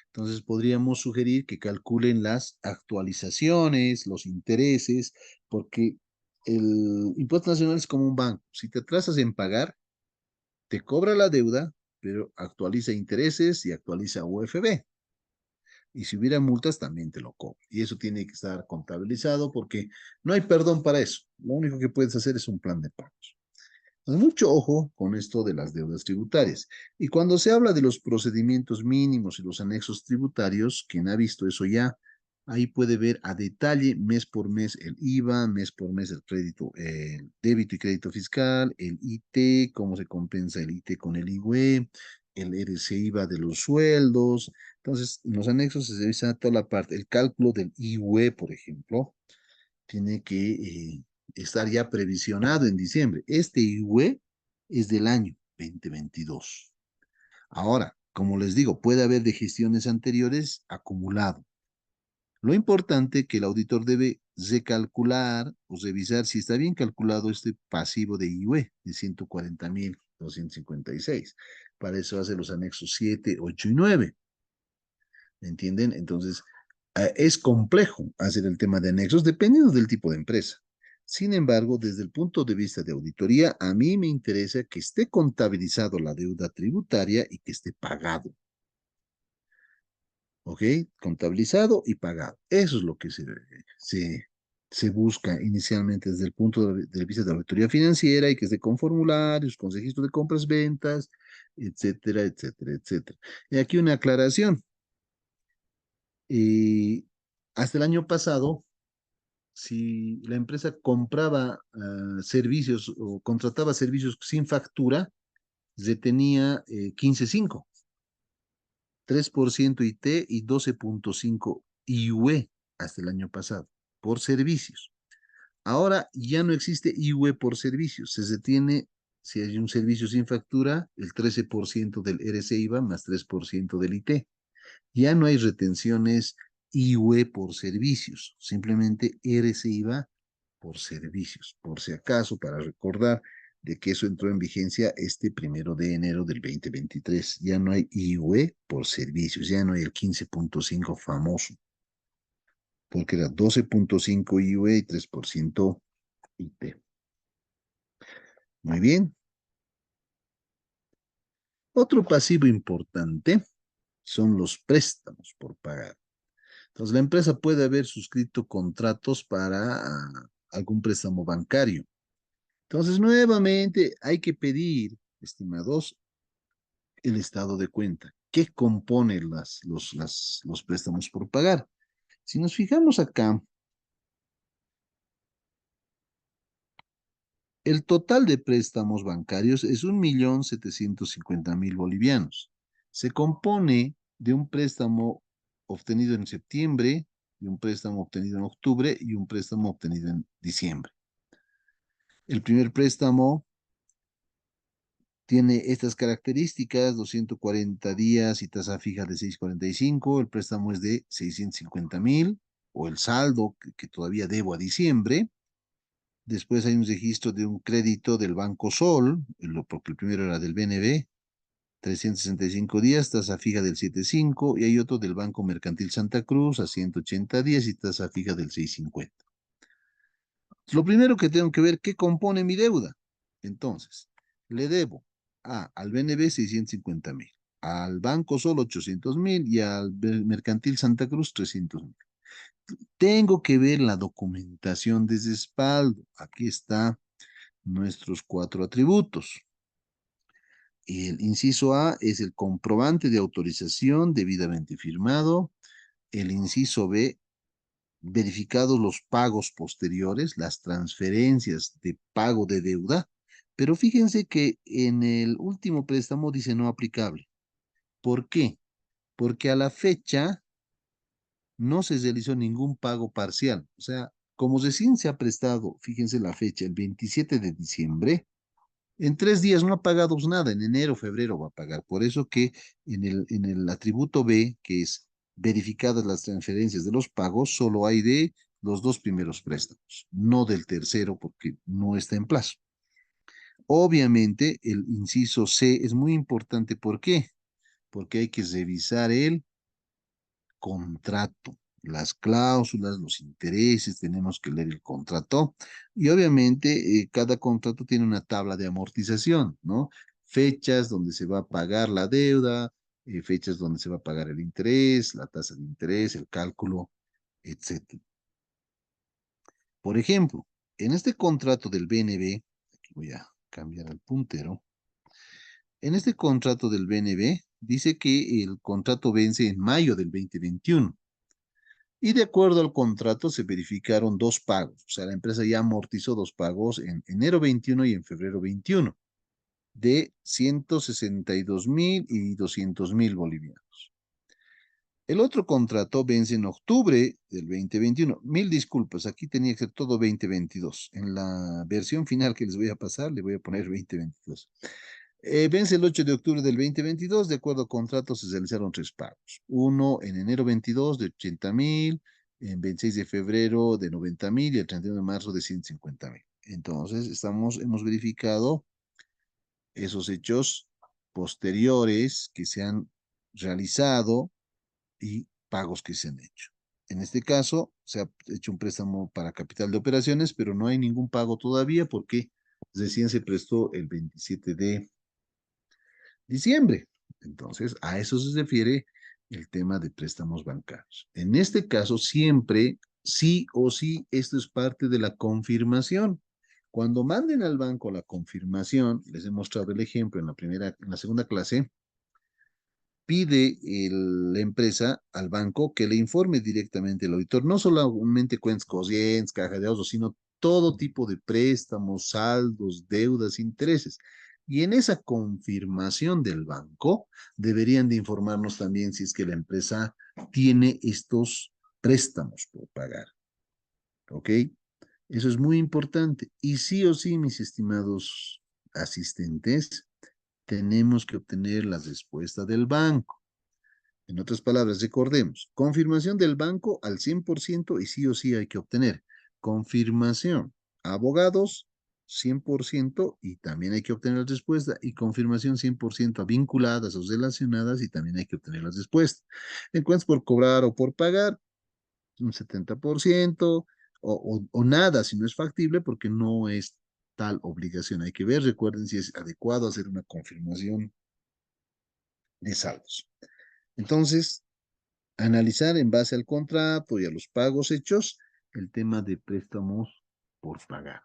Entonces podríamos sugerir que calculen las actualizaciones, los intereses, porque el impuesto nacional es como un banco. Si te atrasas en pagar, te cobra la deuda, pero actualiza intereses y actualiza UFB. Y si hubiera multas, también te lo cobra. Y eso tiene que estar contabilizado porque no hay perdón para eso. Lo único que puedes hacer es un plan de pagos. Mucho ojo con esto de las deudas tributarias. Y cuando se habla de los procedimientos mínimos y los anexos tributarios, quien ha visto eso ya, ahí puede ver a detalle mes por mes el IVA, mes por mes el crédito, débito y crédito fiscal, el IT, cómo se compensa el IT con el IUE, el RC-IVA de los sueldos. Entonces, en los anexos se revisa toda la parte, el cálculo del IUE, por ejemplo, tiene que estar ya previsionado en diciembre. Este IUE es del año 2022. Ahora, como les digo, puede haber de gestiones anteriores acumulado. Lo importante es que el auditor debe recalcular o revisar si está bien calculado este pasivo de IUE de 140.256. Para eso hace los anexos 7, 8 y 9. ¿Me entienden? Entonces, es complejo hacer el tema de anexos dependiendo del tipo de empresa. Sin embargo, desde el punto de vista de auditoría, a mí me interesa que esté contabilizado la deuda tributaria y que esté pagado. ¿Ok? Contabilizado y pagado. Eso es lo que se busca inicialmente desde el punto de vista de la auditoría financiera y que esté con formularios, con registro de compras, ventas, etcétera, etcétera, etcétera. Y aquí una aclaración. Y hasta el año pasado, si la empresa compraba servicios o contrataba servicios sin factura, retenía 15.5, 3% IT y 12.5 IUE hasta el año pasado por servicios. Ahora ya no existe IUE por servicios, se retiene, si hay un servicio sin factura, el 13% del RC IVA más 3% del IT. Ya no hay retenciones IUE por servicios, simplemente RC IVA por servicios, por si acaso, para recordar de que eso entró en vigencia este 1 de enero del 2023. Ya no hay IUE por servicios, ya no hay el 15.5 famoso, porque era 12.5 IUE y 3% IT. Muy bien. Otro pasivo importante son los préstamos por pagar. Entonces, la empresa puede haber suscrito contratos para algún préstamo bancario. Entonces, nuevamente hay que pedir, estimados, el estado de cuenta. ¿Qué compone los préstamos por pagar? Si nos fijamos acá, el total de préstamos bancarios es 1.750.000 bolivianos. Se compone de un préstamo obtenido en septiembre, de un préstamo obtenido en octubre y un préstamo obtenido en diciembre. El primer préstamo tiene estas características: 240 días y tasa fija de 6,45. El préstamo es de 650.000 o el saldo que todavía debo a diciembre. Después hay un registro de un crédito del Banco Sol, porque el primero era del BNB, 365 días, tasa fija del 7,5, y hay otro del Banco Mercantil Santa Cruz a 180 días y tasa fija del 6,50. Lo primero que tengo que ver, ¿qué compone mi deuda? Entonces, le debo al BNB 650.000, al Banco Sol 800.000 y al Mercantil Santa Cruz 300.000. Tengo que ver la documentación de respaldo. Aquí está nuestros 4 atributos. El inciso A es el comprobante de autorización debidamente firmado. El inciso B, verificados los pagos posteriores, las transferencias de pago de deuda. Pero fíjense que en el último préstamo dice no aplicable. ¿Por qué? Porque a la fecha no se realizó ningún pago parcial. O sea, como recién se ha prestado, fíjense la fecha, el 27 de diciembre, en 3 días no ha pagado nada, en enero, febrero va a pagar. Por eso que en el atributo B, que es verificadas las transferencias de los pagos, solo hay de los 2 primeros préstamos, no del tercero porque no está en plazo. Obviamente, el inciso C es muy importante. ¿Por qué? Porque hay que revisar el contrato, las cláusulas, los intereses, tenemos que leer el contrato y obviamente cada contrato tiene una tabla de amortización, ¿no? Fechas donde se va a pagar la deuda, fechas donde se va a pagar el interés, la tasa de interés, el cálculo, etcétera. Por ejemplo, en este contrato del BNB, aquí voy a cambiar el puntero, en este contrato del BNB dice que el contrato vence en mayo del 2021. Y de acuerdo al contrato se verificaron 2 pagos. O sea, la empresa ya amortizó 2 pagos en enero 21 y en febrero 21 de 162.000 y 200.000 bolivianos. El otro contrato vence en octubre del 2021. Mil disculpas, aquí tenía que ser todo 2022. En la versión final que les voy a pasar, le voy a poner 2022. Vence el 8 de octubre del 2022. De acuerdo a contrato, se realizaron 3 pagos. Uno en enero 22 de 80.000, en 26 de febrero de 90.000 y el 31 de marzo de 150.000. Entonces, hemos verificado esos hechos posteriores que se han realizado y pagos que se han hecho. En este caso, se ha hecho un préstamo para capital de operaciones, pero no hay ningún pago todavía porque recién se prestó el 27 de diciembre. Entonces, a eso se refiere el tema de préstamos bancarios. En este caso, siempre, sí o sí, esto es parte de la confirmación. Cuando manden al banco la confirmación, les he mostrado el ejemplo en la segunda clase, pide la empresa al banco que le informe directamente al auditor, no solamente cuentas corrientes, caja de ahorros, sino todo tipo de préstamos, saldos, deudas, intereses. Y en esa confirmación del banco, deberían de informarnos también si es que la empresa tiene estos préstamos por pagar. ¿Ok? Eso es muy importante. Y sí o sí, mis estimados asistentes, tenemos que obtener la respuesta del banco. En otras palabras, recordemos, confirmación del banco al 100% y sí o sí hay que obtener. Confirmación, abogados 100% y también hay que obtener la respuesta. Y confirmación 100% vinculadas o relacionadas y también hay que obtener la respuesta. En cuentas por cobrar o por pagar, un 70% o nada si no es factible porque no es tal obligación. Hay que ver, recuerden si es adecuado hacer una confirmación de saldos. Entonces, analizar en base al contrato y a los pagos hechos el tema de préstamos por pagar.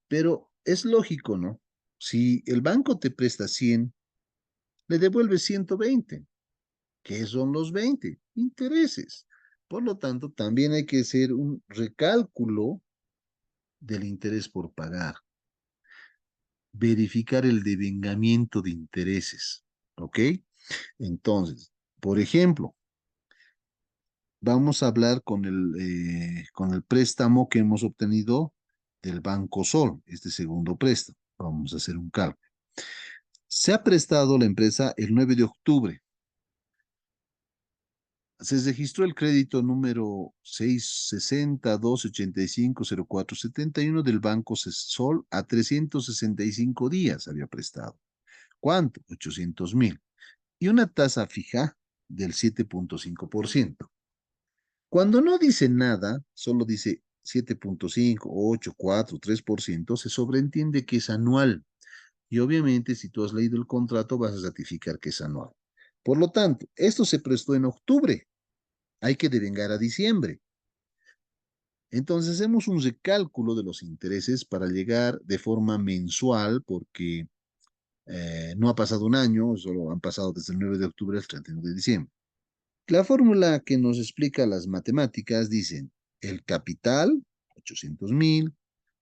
Pero es lógico, ¿no? Si el banco te presta 100, le devuelve 120. ¿Qué son los 20? Intereses. Por lo tanto, también hay que hacer un recálculo del interés por pagar, verificar el devengamiento de intereses, ¿ok? Entonces, por ejemplo, vamos a hablar con el préstamo que hemos obtenido del Banco Sol, este segundo préstamo. Vamos a hacer un cálculo. Se ha prestado la empresa el 9 de octubre. Se registró el crédito número 660-285-0471 del Banco Sol a 365 días había prestado. ¿Cuánto? 800.000. Y una tasa fija del 7.5%. Cuando no dice nada, solo dice 7.5, 8, 4, 3%, se sobreentiende que es anual. Y obviamente, si tú has leído el contrato, vas a ratificar que es anual. Por lo tanto, esto se prestó en octubre. hay que devengar a diciembre. Entonces hacemos un recálculo de los intereses para llegar de forma mensual, porque no ha pasado un año, solo han pasado desde el 9 de octubre al 31 de diciembre. La fórmula que nos explica las matemáticas dicen el capital, 800.000,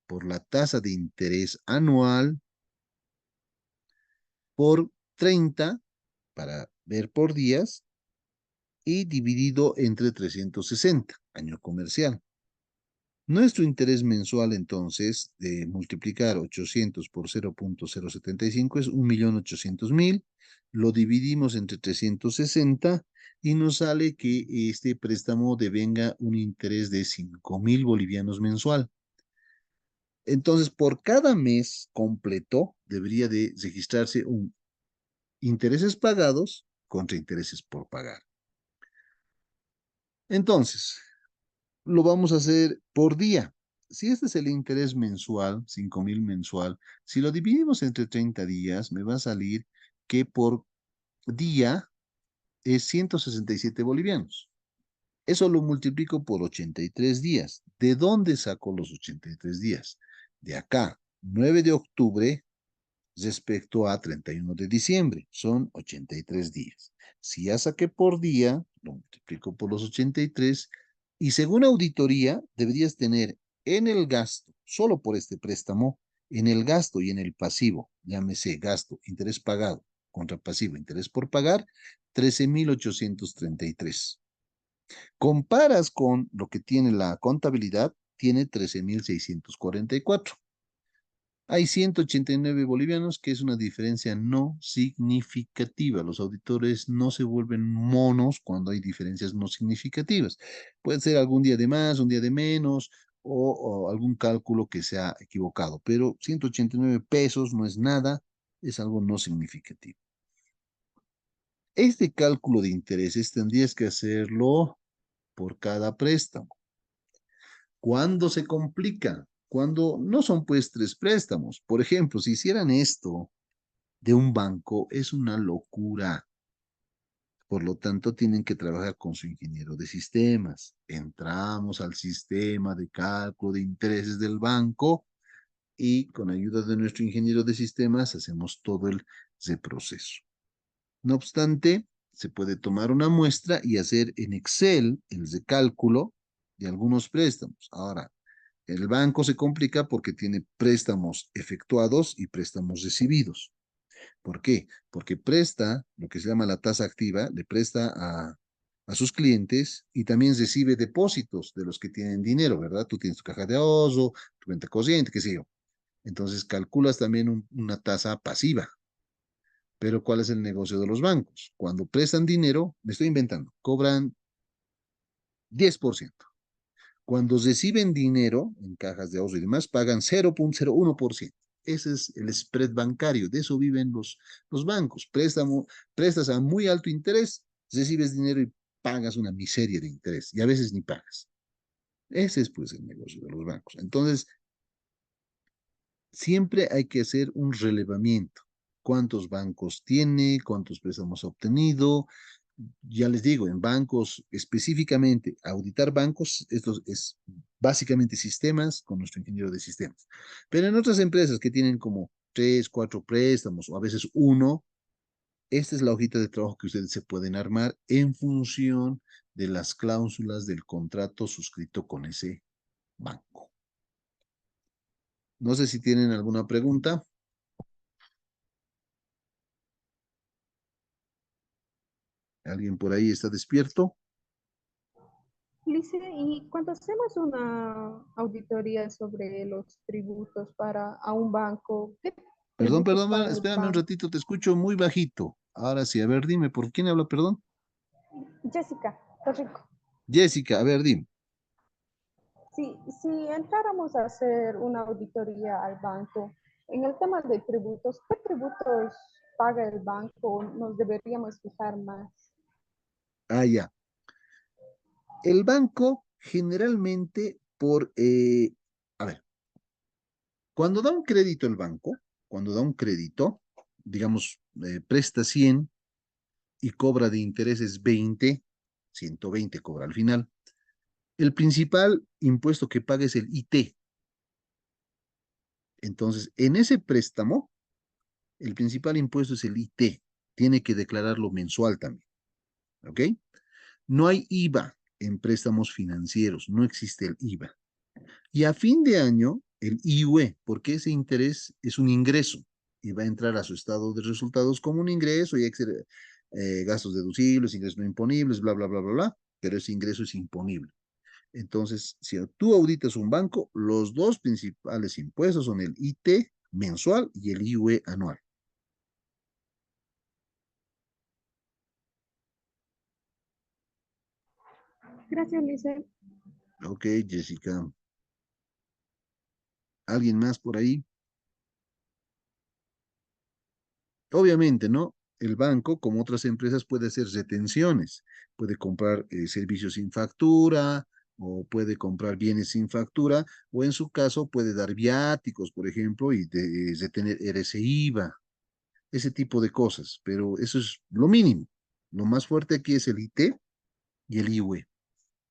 por la tasa de interés anual por 30, para ver por días, y dividido entre 360, año comercial. Nuestro interés mensual, entonces, de multiplicar 800 por 0.075 es 1.800.000. Lo dividimos entre 360 y nos sale que este préstamo devenga un interés de 5.000 bolivianos mensual. Entonces, por cada mes completo debería de registrarse un intereses pagados contra intereses por pagar. Entonces, lo vamos a hacer por día. Si este es el interés mensual, 5.000 mensual, si lo dividimos entre 30 días, me va a salir que por día es 167 bolivianos. Eso lo multiplico por 83 días. ¿De dónde saco los 83 días? De acá, 9 de octubre respecto a 31 de diciembre. Son 83 días. Si ya saqué por día, lo multiplico por los 83 y según auditoría deberías tener en el gasto, solo por este préstamo, en el gasto y en el pasivo, llámese gasto, interés pagado contra pasivo, interés por pagar, 13.833. Comparas con lo que tiene la contabilidad, tiene 13.644. Hay 189 bolivianos, que es una diferencia no significativa. Los auditores no se vuelven monos cuando hay diferencias no significativas. Puede ser algún día de más, un día de menos o algún cálculo que se ha equivocado, pero 189 pesos no es nada, es algo no significativo. Este cálculo de intereses tendrías que hacerlo por cada préstamo. ¿Cuándo se complica? Cuando no son pues tres préstamos. Por ejemplo, si hicieran esto de un banco, es una locura. Por lo tanto, tienen que trabajar con su ingeniero de sistemas. Entramos al sistema de cálculo de intereses del banco y con ayuda de nuestro ingeniero de sistemas hacemos todo el proceso. No obstante, se puede tomar una muestra y hacer en Excel el recálculo de algunos préstamos. Ahora, el banco se complica porque tiene préstamos efectuados y préstamos recibidos. ¿Por qué? Porque presta lo que se llama la tasa activa, le presta a sus clientes y también recibe depósitos de los que tienen dinero, ¿verdad? Tú tienes tu caja de ahorro, tu cuenta corriente, qué sé yo. Entonces calculas también una tasa pasiva. Pero ¿cuál es el negocio de los bancos? Cuando prestan dinero, me estoy inventando, cobran 10%. Cuando reciben dinero en cajas de ahorro y demás, pagan 0.01%. Ese es el spread bancario, de eso viven los bancos. Prestas a muy alto interés, recibes dinero y pagas una miseria de interés, y a veces ni pagas. Ese es pues el negocio de los bancos. Entonces, siempre hay que hacer un relevamiento. ¿Cuántos bancos tiene? ¿Cuántos préstamos ha obtenido? Ya les digo, en bancos específicamente, auditar bancos, esto es básicamente sistemas con nuestro ingeniero de sistemas. Pero en otras empresas que tienen como tres, cuatro préstamos o a veces uno, esta es la hojita de trabajo que ustedes se pueden armar en función de las cláusulas del contrato suscrito con ese banco. No sé si tienen alguna pregunta. ¿Alguien por ahí está despierto? Lice, y cuando hacemos una auditoría sobre los tributos para a un banco, ¿qué Perdón, tributos perdón, paga el espérame un banco? ratito, te escucho muy bajito. Ahora sí, a ver, dime, ¿por quién habla, perdón? Jessica, Rico. Jessica, a ver, dime. Si entráramos a hacer una auditoría al banco, en el tema de tributos, ¿qué tributos paga el banco? Nos deberíamos fijar más. Ah, ya. El banco generalmente a ver, cuando da un crédito el banco, cuando da un crédito, digamos, presta 100 y cobra de intereses 20, 120 cobra al final. El principal impuesto que paga es el IT. Entonces, en ese préstamo, el principal impuesto es el IT. Tiene que declararlo mensual también. ¿Ok? No hay IVA en préstamos financieros, no existe el IVA. Y a fin de año, el IUE, porque ese interés es un ingreso y va a entrar a su estado de resultados como un ingreso y hay que ser gastos deducibles, ingresos no imponibles, bla, bla, bla, bla, bla, pero ese ingreso es imponible. Entonces, si tú auditas un banco, los dos principales impuestos son el IT mensual y el IUE anual. Gracias, Lice. Ok, Jessica. ¿Alguien más por ahí? Obviamente, ¿no? El banco, como otras empresas, puede hacer retenciones, puede comprar servicios sin factura o puede comprar bienes sin factura o en su caso puede dar viáticos, por ejemplo, y retener ese IVA, ese tipo de cosas, pero eso es lo mínimo. Lo más fuerte aquí es el IT y el IUE.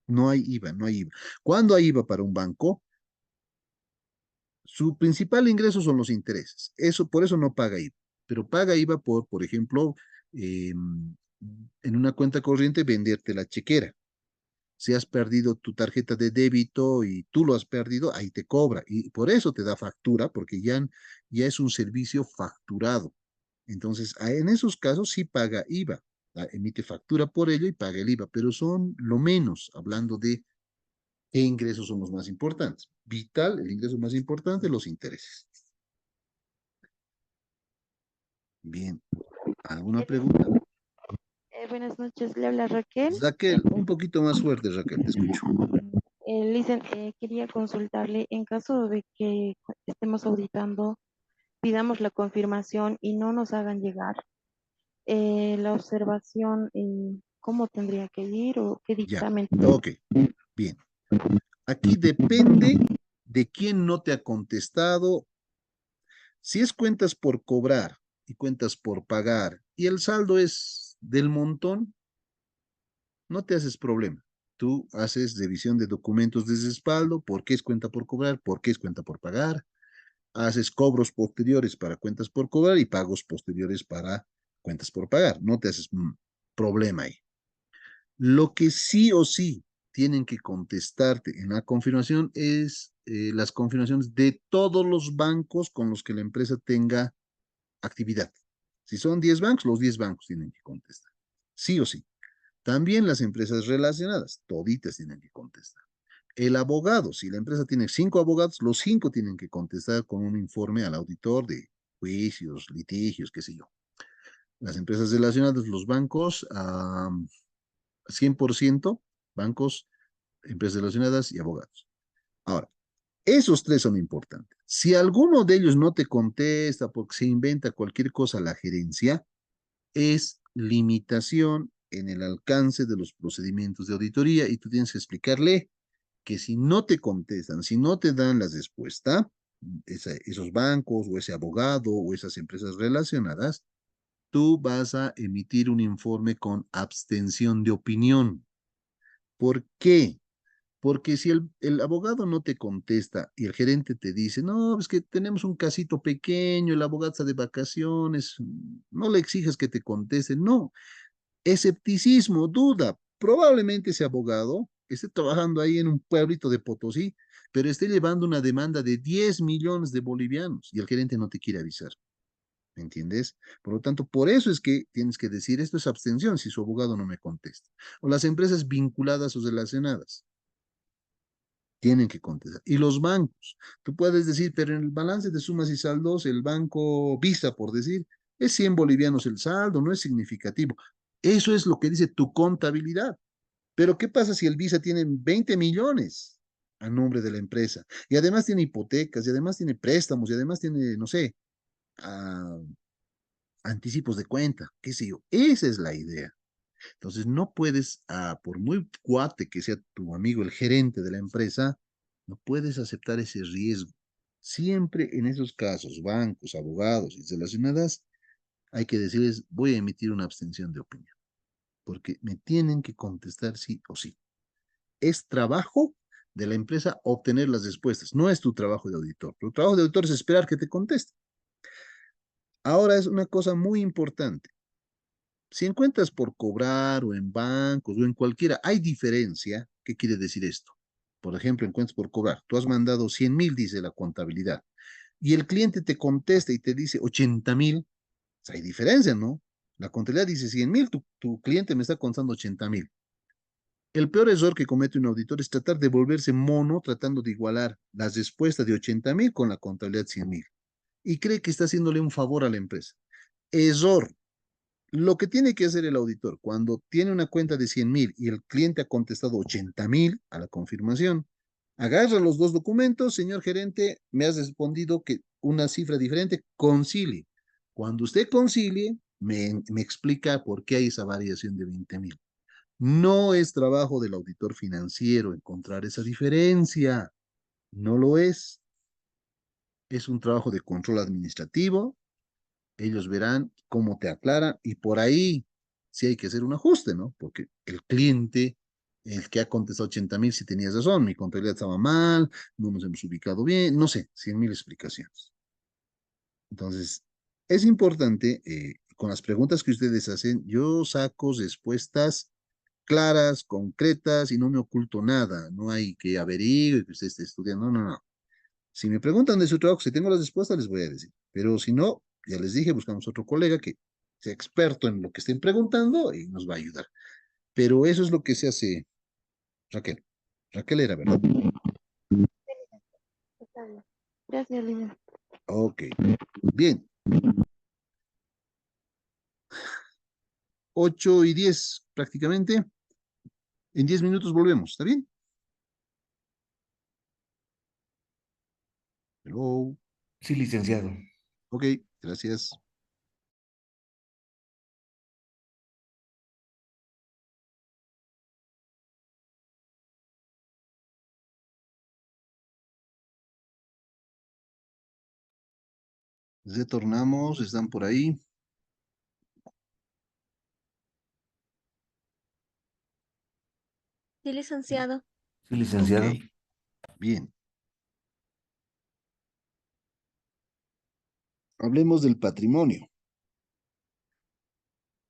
No hay IVA, no hay IVA. ¿Cuándo hay IVA para un banco? Su principal ingreso son los intereses. Eso, por eso no paga IVA. Pero paga IVA por ejemplo, en una cuenta corriente venderte la chequera. Si has perdido tu tarjeta de débito y tú lo has perdido, ahí te cobra. Y por eso te da factura, porque ya es un servicio facturado. Entonces, en esos casos sí paga IVA. Emite factura por ello y paga el IVA, pero son lo menos, hablando de qué ingresos son los más importantes. Vital, el ingreso más importante, los intereses. Bien, ¿alguna pregunta? Buenas noches, le habla Raquel. Raquel, un poquito más fuerte, Raquel, te escucho. Listen, quería consultarle en caso de que estemos auditando, pidamos la confirmación y no nos hagan llegar la observación, ¿cómo tendría que ir o qué Ya, dictamen? ok, bien. Aquí depende de quién no te ha contestado. Si es cuentas por cobrar y cuentas por pagar y el saldo es del montón, no te haces problema. Tú haces revisión de documentos de respaldo, por qué es cuenta por cobrar, por qué es cuenta por pagar, haces cobros posteriores para cuentas por cobrar y pagos posteriores para cuentas por pagar. No te haces problema ahí. Lo que sí o sí tienen que contestarte en la confirmación es las confirmaciones de todos los bancos con los que la empresa tenga actividad. Si son 10 bancos, los 10 bancos tienen que contestar. Sí o sí. También las empresas relacionadas, toditas tienen que contestar. El abogado, si la empresa tiene 5 abogados, los 5 tienen que contestar con un informe al auditor de juicios, litigios, qué sé yo. Las empresas relacionadas, los bancos, 100% bancos, empresas relacionadas y abogados. Ahora, esos tres son importantes. Si alguno de ellos no te contesta porque se inventa cualquier cosa la gerencia, es limitación en el alcance de los procedimientos de auditoría y tú tienes que explicarle que si no te contestan, si no te dan la respuesta, esos bancos o ese abogado o esas empresas relacionadas, tú vas a emitir un informe con abstención de opinión. ¿Por qué? Porque si el abogado no te contesta y el gerente te dice, no, es que tenemos un casito pequeño, el abogado está de vacaciones, no le exijas que te conteste, no, escepticismo, duda. Probablemente ese abogado esté trabajando ahí en un pueblito de Potosí, pero esté llevando una demanda de 10 millones de bolivianos y el gerente no te quiere avisar. ¿Me entiendes? Por lo tanto, por eso es que tienes que decir esto es abstención si su abogado no me contesta. O las empresas vinculadas o relacionadas tienen que contestar. Y los bancos, tú puedes decir, pero en el balance de sumas y saldos, el banco Visa, por decir, es 100 bolivianos el saldo, no es significativo. Eso es lo que dice tu contabilidad. Pero ¿qué pasa si el Visa tiene 20 millones a nombre de la empresa? Y además tiene hipotecas, y además tiene préstamos, y además tiene, no sé, ah, anticipos de cuenta, qué sé yo. Esa es la idea. Entonces, no puedes, por muy cuate que sea tu amigo, el gerente de la empresa, no puedes aceptar ese riesgo. Siempre en esos casos, bancos, abogados y relacionadas, hay que decirles, voy a emitir una abstención de opinión. porque me tienen que contestar sí o sí. Es trabajo de la empresa obtener las respuestas, no es tu trabajo de auditor. Tu trabajo de auditor es esperar que te conteste. Ahora es una cosa muy importante. Si encuentras por cobrar o en bancos o en cualquiera, hay diferencia. ¿Qué quiere decir esto? Por ejemplo, encuentras por cobrar. Tú has mandado 100.000, dice la contabilidad, y el cliente te contesta y te dice 80.000. Hay diferencia, ¿no? La contabilidad dice 100.000, tu cliente me está contando 80.000. El peor error que comete un auditor es tratar de volverse mono, tratando de igualar las respuestas de 80.000 con la contabilidad 100.000. Y cree que está haciéndole un favor a la empresa. Error. Lo que tiene que hacer el auditor cuando tiene una cuenta de 100.000 y el cliente ha contestado 80.000 a la confirmación, agarra los dos documentos, señor gerente, me has respondido que una cifra diferente, concilie. Cuando usted concilie, me explica por qué hay esa variación de 20.000. No es trabajo del auditor financiero encontrar esa diferencia, no lo es. Es un trabajo de control administrativo. Ellos verán cómo te aclara y por ahí sí hay que hacer un ajuste, ¿no? Porque el cliente, el que ha contestado 80.000, si tenías razón, mi contabilidad estaba mal, no nos hemos ubicado bien, no sé, 100.000 explicaciones. Entonces, es importante, con las preguntas que ustedes hacen, yo saco respuestas claras, concretas y no me oculto nada. No hay que averiguar que usted esté estudiando, no, no, no. Si me preguntan de su trabajo, si tengo la respuesta, les voy a decir. Pero si no, ya les dije, buscamos otro colega que sea experto en lo que estén preguntando y nos va a ayudar. Pero eso es lo que se hace, Raquel. Raquel era, ¿verdad? Está bien. Gracias, Lina. Ok. Bien. 8:10 prácticamente. En 10 minutos volvemos. ¿Está bien? Hello. Sí, licenciado. Ok, gracias. Retornamos, están por ahí. Sí, licenciado. Sí, Ok, licenciado. bien. Hablemos del patrimonio.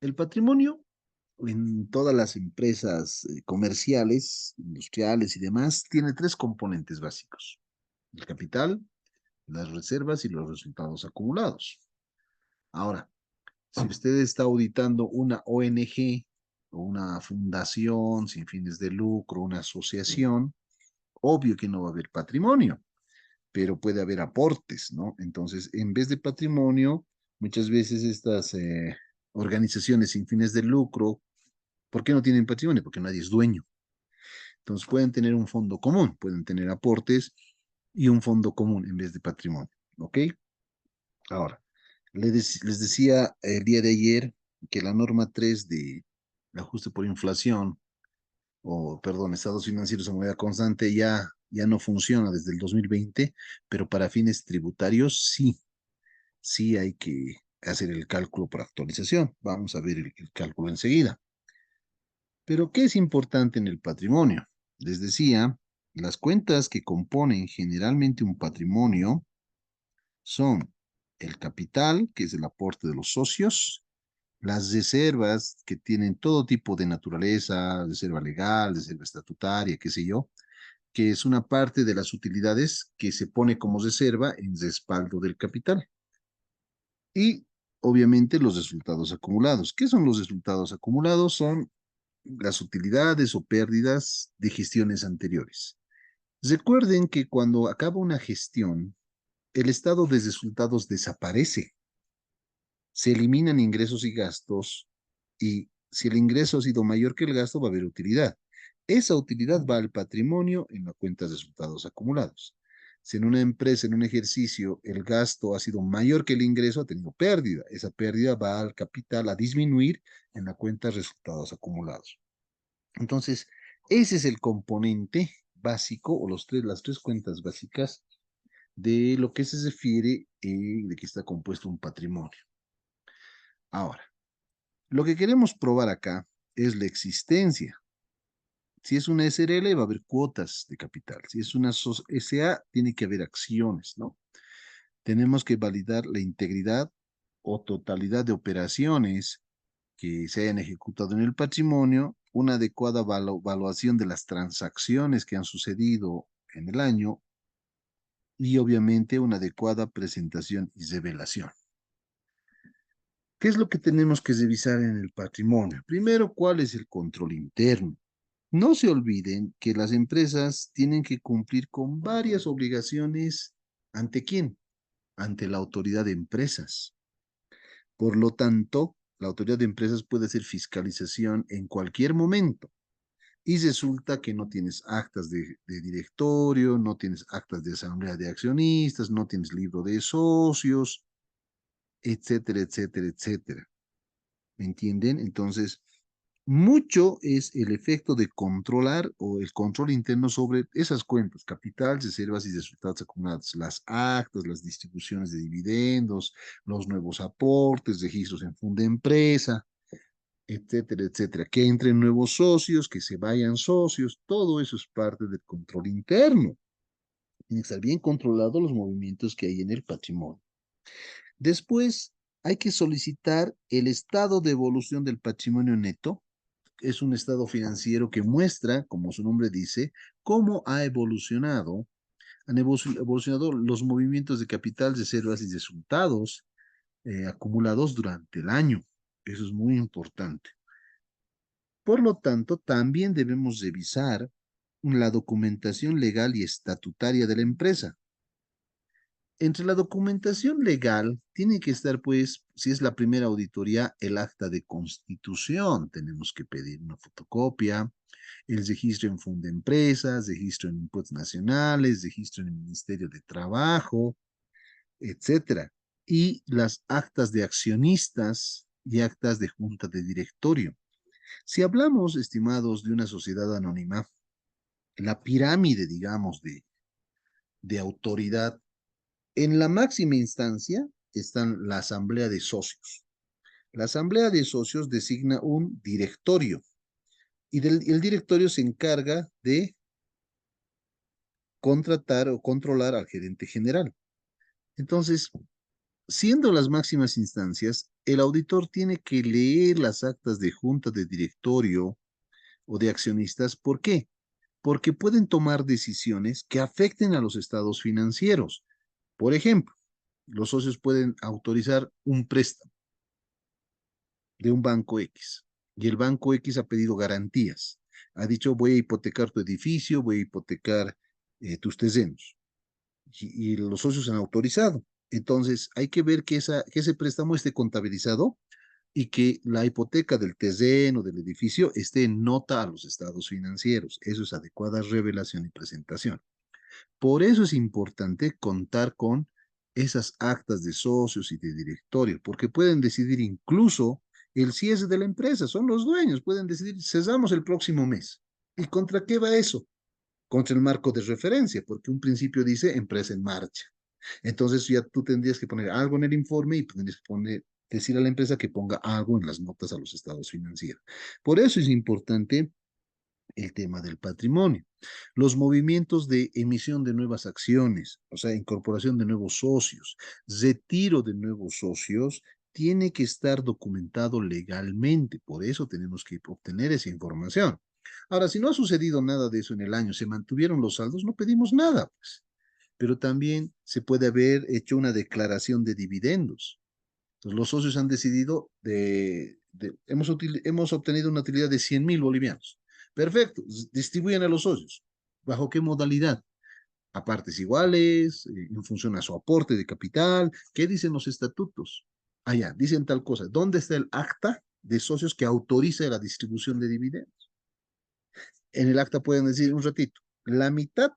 El patrimonio en todas las empresas comerciales, industriales y demás, tiene tres componentes básicos: el capital, las reservas y los resultados acumulados. Ahora, si usted está auditando una ONG o una fundación sin fines de lucro, una asociación, obvio que no va a haber patrimonio, pero puede haber aportes, ¿no? Entonces, en vez de patrimonio, muchas veces estas organizaciones sin fines de lucro, ¿por qué no tienen patrimonio? Porque nadie es dueño. Entonces pueden tener un fondo común, pueden tener aportes y un fondo común en vez de patrimonio. ¿Ok? Ahora, les decía el día de ayer que la norma 3 de ajuste por inflación, o perdón, estados financieros a moneda constante ya no funciona desde el 2020, pero para fines tributarios sí hay que hacer el cálculo por actualización. Vamos a ver el cálculo enseguida. Pero, ¿qué es importante en el patrimonio? Les decía, las cuentas que componen generalmente un patrimonio son el capital, que es el aporte de los socios, las reservas, que tienen todo tipo de naturaleza, reserva legal, reserva estatutaria, qué sé yo, que es una parte de las utilidades que se pone como reserva en respaldo del capital. Y, obviamente, los resultados acumulados. ¿Qué son los resultados acumulados? Son las utilidades o pérdidas de gestiones anteriores. Recuerden que cuando acaba una gestión, el estado de resultados desaparece. Se eliminan ingresos y gastos y si el ingreso ha sido mayor que el gasto, va a haber utilidad. Esa utilidad va al patrimonio en la cuenta de resultados acumulados. Si en una empresa, en un ejercicio, el gasto ha sido mayor que el ingreso, ha tenido pérdida. Esa pérdida va al capital a disminuir en la cuenta de resultados acumulados. Entonces, ese es el componente básico o las tres cuentas básicas de lo que se refiere de que está compuesto un patrimonio. Ahora, lo que queremos probar acá es la existencia. Si es una SRL, va a haber cuotas de capital. Si es una SA, tiene que haber acciones, ¿no? Tenemos que validar la integridad o totalidad de operaciones que se hayan ejecutado en el patrimonio, una adecuada evaluación de las transacciones que han sucedido en el año y obviamente una adecuada presentación y revelación. ¿Qué es lo que tenemos que revisar en el patrimonio? Primero, ¿cuál es el control interno? No se olviden que las empresas tienen que cumplir con varias obligaciones. ¿Ante quién? Ante la autoridad de empresas. Por lo tanto, la autoridad de empresas puede hacer fiscalización en cualquier momento. Y resulta que no tienes actas de directorio, no tienes actas de asamblea de accionistas, no tienes libro de socios, etcétera, etcétera, etcétera. ¿Me entienden? Entonces, mucho es el efecto de controlar o el control interno sobre esas cuentas, capital, reservas y resultados acumulados, las actas, las distribuciones de dividendos, los nuevos aportes, registros en fondo de empresa, etcétera, etcétera. Que entren nuevos socios, que se vayan socios, todo eso es parte del control interno. Tienen que estar bien controlados los movimientos que hay en el patrimonio. Después, hay que solicitar el estado de evolución del patrimonio neto. Es un estado financiero que muestra, como su nombre dice, cómo han evolucionado los movimientos de capital, reservas y resultados acumulados durante el año. Eso es muy importante. Por lo tanto, también debemos revisar la documentación legal y estatutaria de la empresa. Entre la documentación legal tiene que estar, pues, si es la primera auditoría, el acta de constitución. Tenemos que pedir una fotocopia, el registro en Fondo de Empresas, registro en Impuestos Nacionales, registro en el Ministerio de Trabajo, etcétera. Y las actas de accionistas y actas de junta de directorio. Si hablamos, estimados, de una sociedad anónima, la pirámide, digamos, de autoridad, en la máxima instancia están la asamblea de socios. La asamblea de socios designa un directorio y el directorio se encarga de contratar o controlar al gerente general. Entonces, siendo las máximas instancias, el auditor tiene que leer las actas de junta de directorio o de accionistas. ¿Por qué? Porque pueden tomar decisiones que afecten a los estados financieros. Por ejemplo, los socios pueden autorizar un préstamo de un banco X y el banco X ha pedido garantías. Ha dicho, voy a hipotecar tu edificio, voy a hipotecar tus terrenos. Y los socios han autorizado. Entonces, hay que ver que ese préstamo esté contabilizado y que la hipoteca del terreno, del edificio, esté en nota a los estados financieros. Eso es adecuada revelación y presentación. Por eso es importante contar con esas actas de socios y de directorio, porque pueden decidir incluso el cierre de la empresa. Son los dueños, pueden decidir, cesamos el próximo mes. ¿Y contra qué va eso? Contra el marco de referencia, porque un principio dice empresa en marcha. Entonces ya tú tendrías que poner algo en el informe y tendrías que decir a la empresa que ponga algo en las notas a los estados financieros. Por eso es importante el tema del patrimonio. Los movimientos de emisión de nuevas acciones, o sea, incorporación de nuevos socios, retiro de nuevos socios, tiene que estar documentado legalmente. Por eso tenemos que obtener esa información. Ahora, si no ha sucedido nada de eso en el año, se mantuvieron los saldos, no pedimos nada, pues. Pero también se puede haber hecho una declaración de dividendos. Entonces, los socios han decidido hemos obtenido una utilidad de 100.000 bolivianos. Perfecto, distribuyen a los socios. ¿Bajo qué modalidad? A partes iguales, en función a su aporte de capital. ¿Qué dicen los estatutos? Allá, dicen tal cosa. ¿Dónde está el acta de socios que autoriza la distribución de dividendos? En el acta pueden decir un ratito, la mitad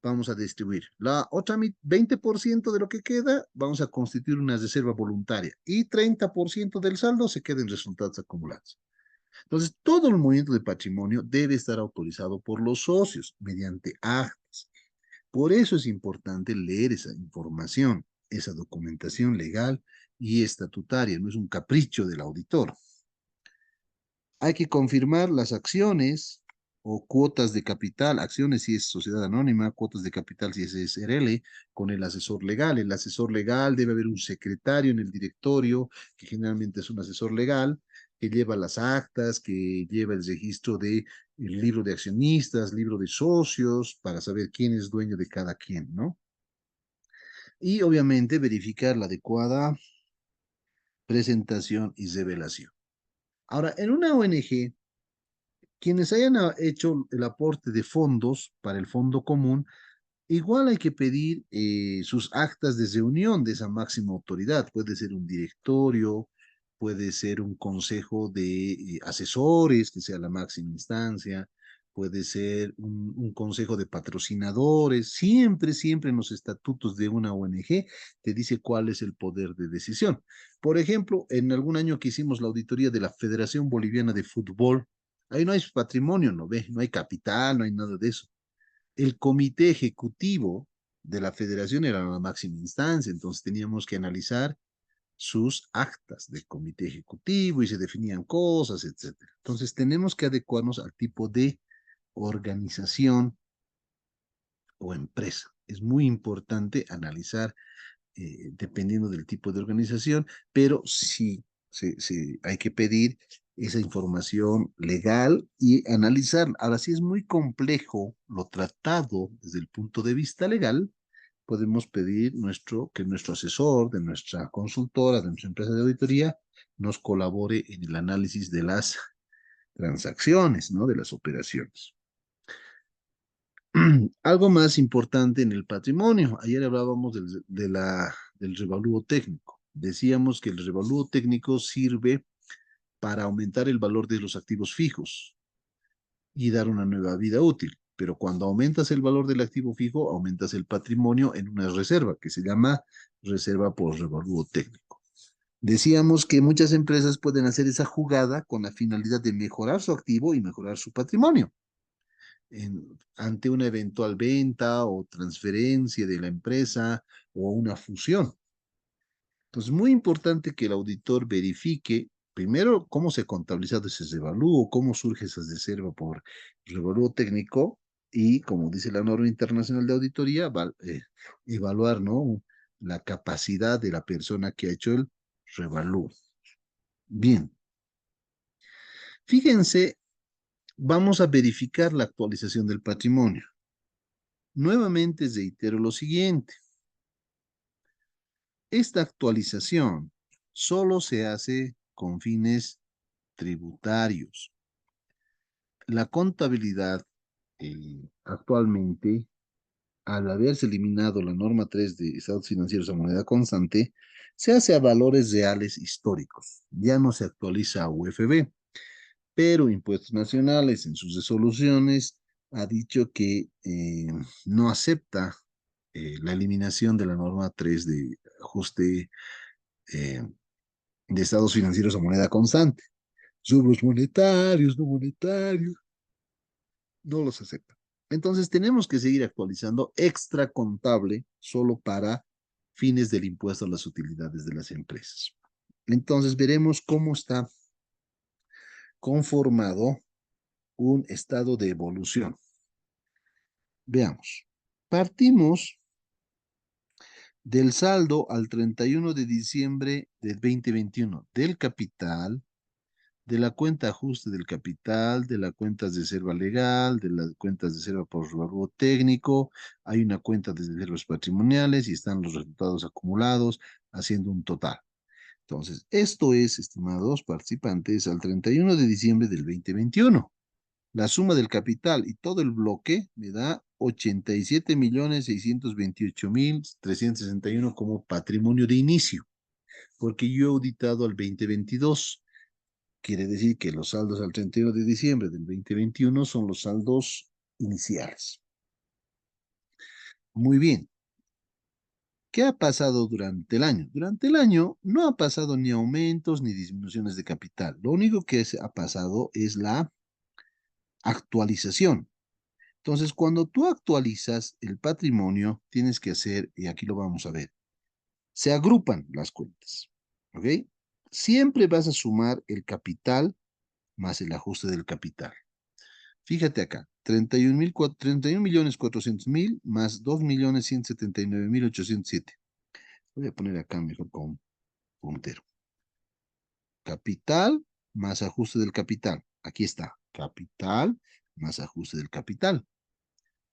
vamos a distribuir. La otra 20% de lo que queda, vamos a constituir una reserva voluntaria y 30% del saldo se queda en resultados acumulados. Entonces, todo el movimiento de patrimonio debe estar autorizado por los socios mediante actas. Por eso es importante leer esa información, esa documentación legal y estatutaria, no es un capricho del auditor. Hay que confirmar las acciones o cuotas de capital, acciones si es sociedad anónima, cuotas de capital si es SRL, con el asesor legal. El asesor legal debe haber un secretario en el directorio, que generalmente es un asesor legal, que lleva las actas, que lleva el registro de el libro de accionistas, libro de socios, para saber quién es dueño de cada quien, ¿no? Y obviamente verificar la adecuada presentación y revelación. Ahora, en una ONG, quienes hayan hecho el aporte de fondos para el fondo común, igual hay que pedir sus actas de reunión de esa máxima autoridad. Puede ser un directorio, puede ser un consejo de asesores, que sea la máxima instancia, puede ser un consejo de patrocinadores. Siempre, siempre en los estatutos de una ONG te dice cuál es el poder de decisión. Por ejemplo, en algún año que hicimos la auditoría de la Federación Boliviana de Fútbol, ahí no hay patrimonio, no ve, no hay capital, no hay nada de eso. El comité ejecutivo de la federación era la máxima instancia, entonces teníamos que analizar sus actas del comité ejecutivo y se definían cosas, etcétera. Entonces tenemos que adecuarnos al tipo de organización o empresa. Es muy importante analizar dependiendo del tipo de organización, pero sí hay que pedir esa información legal y analizar. Ahora, si es muy complejo lo tratado desde el punto de vista legal, podemos pedir que nuestro asesor, de nuestra consultora, de nuestra empresa de auditoría, nos colabore en el análisis de las transacciones, ¿no? De las operaciones. Algo más importante en el patrimonio. Ayer hablábamos del revalúo técnico. Decíamos que el revalúo técnico sirve para aumentar el valor de los activos fijos y dar una nueva vida útil. Pero cuando aumentas el valor del activo fijo, aumentas el patrimonio en una reserva que se llama reserva por revalúo técnico. Decíamos que muchas empresas pueden hacer esa jugada con la finalidad de mejorar su activo y mejorar su patrimonio ante una eventual venta o transferencia de la empresa o una fusión. Entonces, muy importante que el auditor verifique primero cómo se ha contabilizado ese revalúo, cómo surge esa reserva por revalúo técnico y, como dice la norma internacional de auditoría, evaluar, ¿no? La capacidad de la persona que ha hecho el revalúo. Bien, fíjense, vamos a verificar la actualización del patrimonio. Nuevamente reitero lo siguiente. Esta actualización solo se hace con fines tributarios. La contabilidad actualmente, al haberse eliminado la norma 3 de estados financieros a moneda constante, se hace a valores reales históricos. Ya no se actualiza a UFB, pero Impuestos Nacionales en sus resoluciones ha dicho que no acepta la eliminación de la norma 3 de ajuste eh, de estados financieros a moneda constante. Subos monetarios, no monetarios, no los acepta. Entonces tenemos que seguir actualizando extra contable solo para fines del impuesto a las utilidades de las empresas. Entonces veremos cómo está conformado un estado de evolución. Veamos. Partimos del saldo al 31 de diciembre del 2021 del capital, de la cuenta ajuste del capital, de la cuenta de reserva legal, de las cuentas de reserva por revalúo técnico, hay una cuenta de reservas patrimoniales y están los resultados acumulados haciendo un total. Entonces, esto es, estimados participantes, al 31 de diciembre del 2021. La suma del capital y todo el bloque me da 87.628.361 como patrimonio de inicio, porque yo he auditado al 2022. Quiere decir que los saldos al 31 de diciembre del 2021 son los saldos iniciales. Muy bien. ¿Qué ha pasado durante el año? Durante el año no ha pasado ni aumentos ni disminuciones de capital. Lo único que ha pasado es la actualización. Entonces, cuando tú actualizas el patrimonio, tienes que hacer, y aquí lo vamos a ver, se agrupan las cuentas, ¿ok? Siempre vas a sumar el capital más el ajuste del capital. Fíjate acá, 31.400.000 más 2.179.807. Voy a poner acá mejor con puntero. Capital más ajuste del capital. Aquí está, capital más ajuste del capital.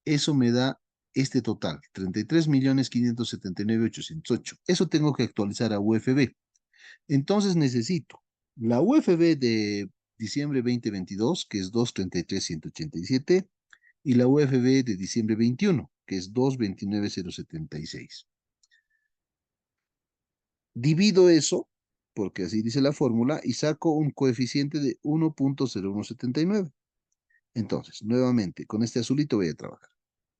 Eso me da este total, 33.579.808. Eso tengo que actualizar a UFB. Entonces necesito la UFB de diciembre 2022, que es 233.187, y la UFB de diciembre 21, que es 229.076. Divido eso, porque así dice la fórmula, y saco un coeficiente de 1.0179. Entonces, nuevamente, con este azulito voy a trabajar.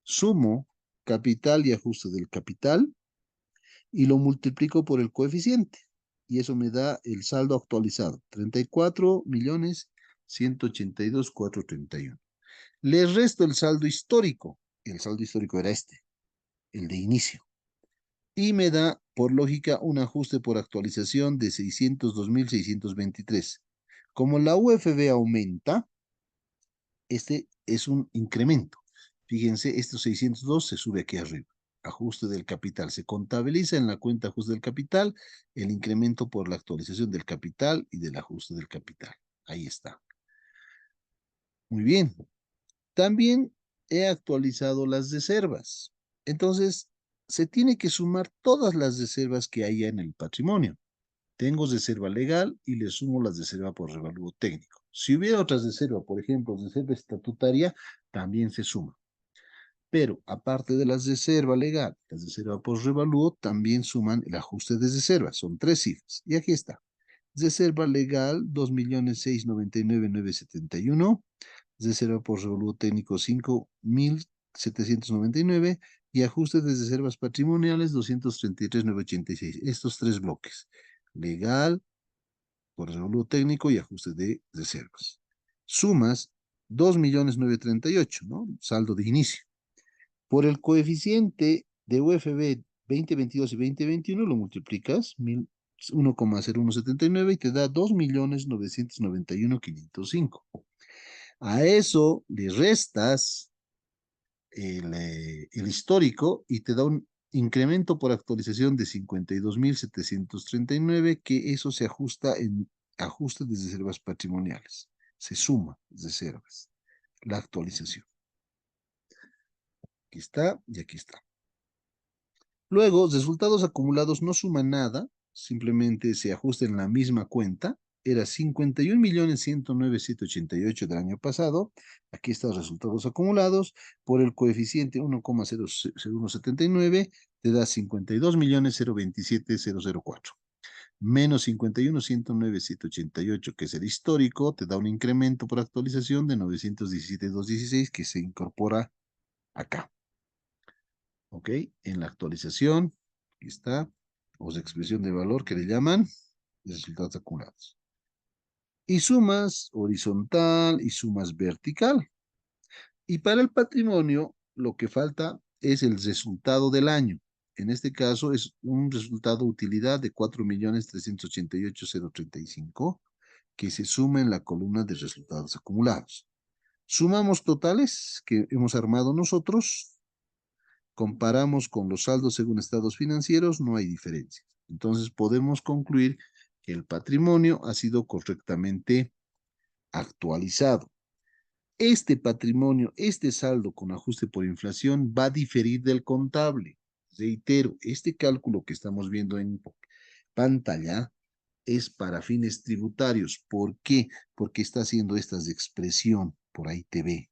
Sumo capital y ajuste del capital y lo multiplico por el coeficiente. Y eso me da el saldo actualizado, 34.182.431. Le resto el saldo histórico. El saldo histórico era este, el de inicio. Y me da, por lógica, un ajuste por actualización de 602.623. Como la UFB aumenta, este es un incremento. Fíjense, estos 602 se sube aquí arriba. Ajuste del capital. Se contabiliza en la cuenta ajuste del capital el incremento por la actualización del capital y del ajuste del capital. Ahí está. Muy bien. También he actualizado las reservas. Entonces, se tiene que sumar todas las reservas que haya en el patrimonio. Tengo reserva legal y le sumo la reserva por revalúo técnico. Si hubiera otra reserva, por ejemplo, reserva estatutaria, también se suma. Pero aparte de la reserva legal, la reserva por revalúo, también suman el ajuste de reserva. Son 3 cifras. Y aquí está. Reserva legal, 2.699.971. Reserva por revalúo técnico, 5.799. Y ajuste de reservas patrimoniales, 233.986. Estos 3 bloques. Legal, por revalúo técnico y ajuste de reservas. Sumas 2.938.000, ¿no? Saldo de inicio. Por el coeficiente de UFB 2022 y 2021 lo multiplicas 1,0179 y te da 2.991.505. A eso le restas el histórico y te da un incremento por actualización de 52.739, que eso se ajusta en ajuste de reservas patrimoniales. Se suma reservas, la actualización. Aquí está y aquí está. Luego, resultados acumulados no suman nada, simplemente se ajusta en la misma cuenta. Era 51.109.788 del año pasado. Aquí están los resultados acumulados. Por el coeficiente 1,0179 te da 52.027.004. Menos 51.109.788, que es el histórico, te da un incremento por actualización de 917.216, que se incorpora acá. ¿Ok? En la actualización, aquí está, o de expresión de valor que le llaman, resultados acumulados. Y sumas horizontal y sumas vertical. Y para el patrimonio, lo que falta es el resultado del año. En este caso es un resultado de utilidad de 4.388.035, que se suma en la columna de resultados acumulados. Sumamos totales que hemos armado nosotros, comparamos con los saldos según estados financieros, no hay diferencia. Entonces podemos concluir que el patrimonio ha sido correctamente actualizado. Este patrimonio, este saldo con ajuste por inflación va a diferir del contable. Reitero, este cálculo que estamos viendo en pantalla es para fines tributarios. ¿Por qué? Porque está haciendo estas de expresión, por ahí te ve,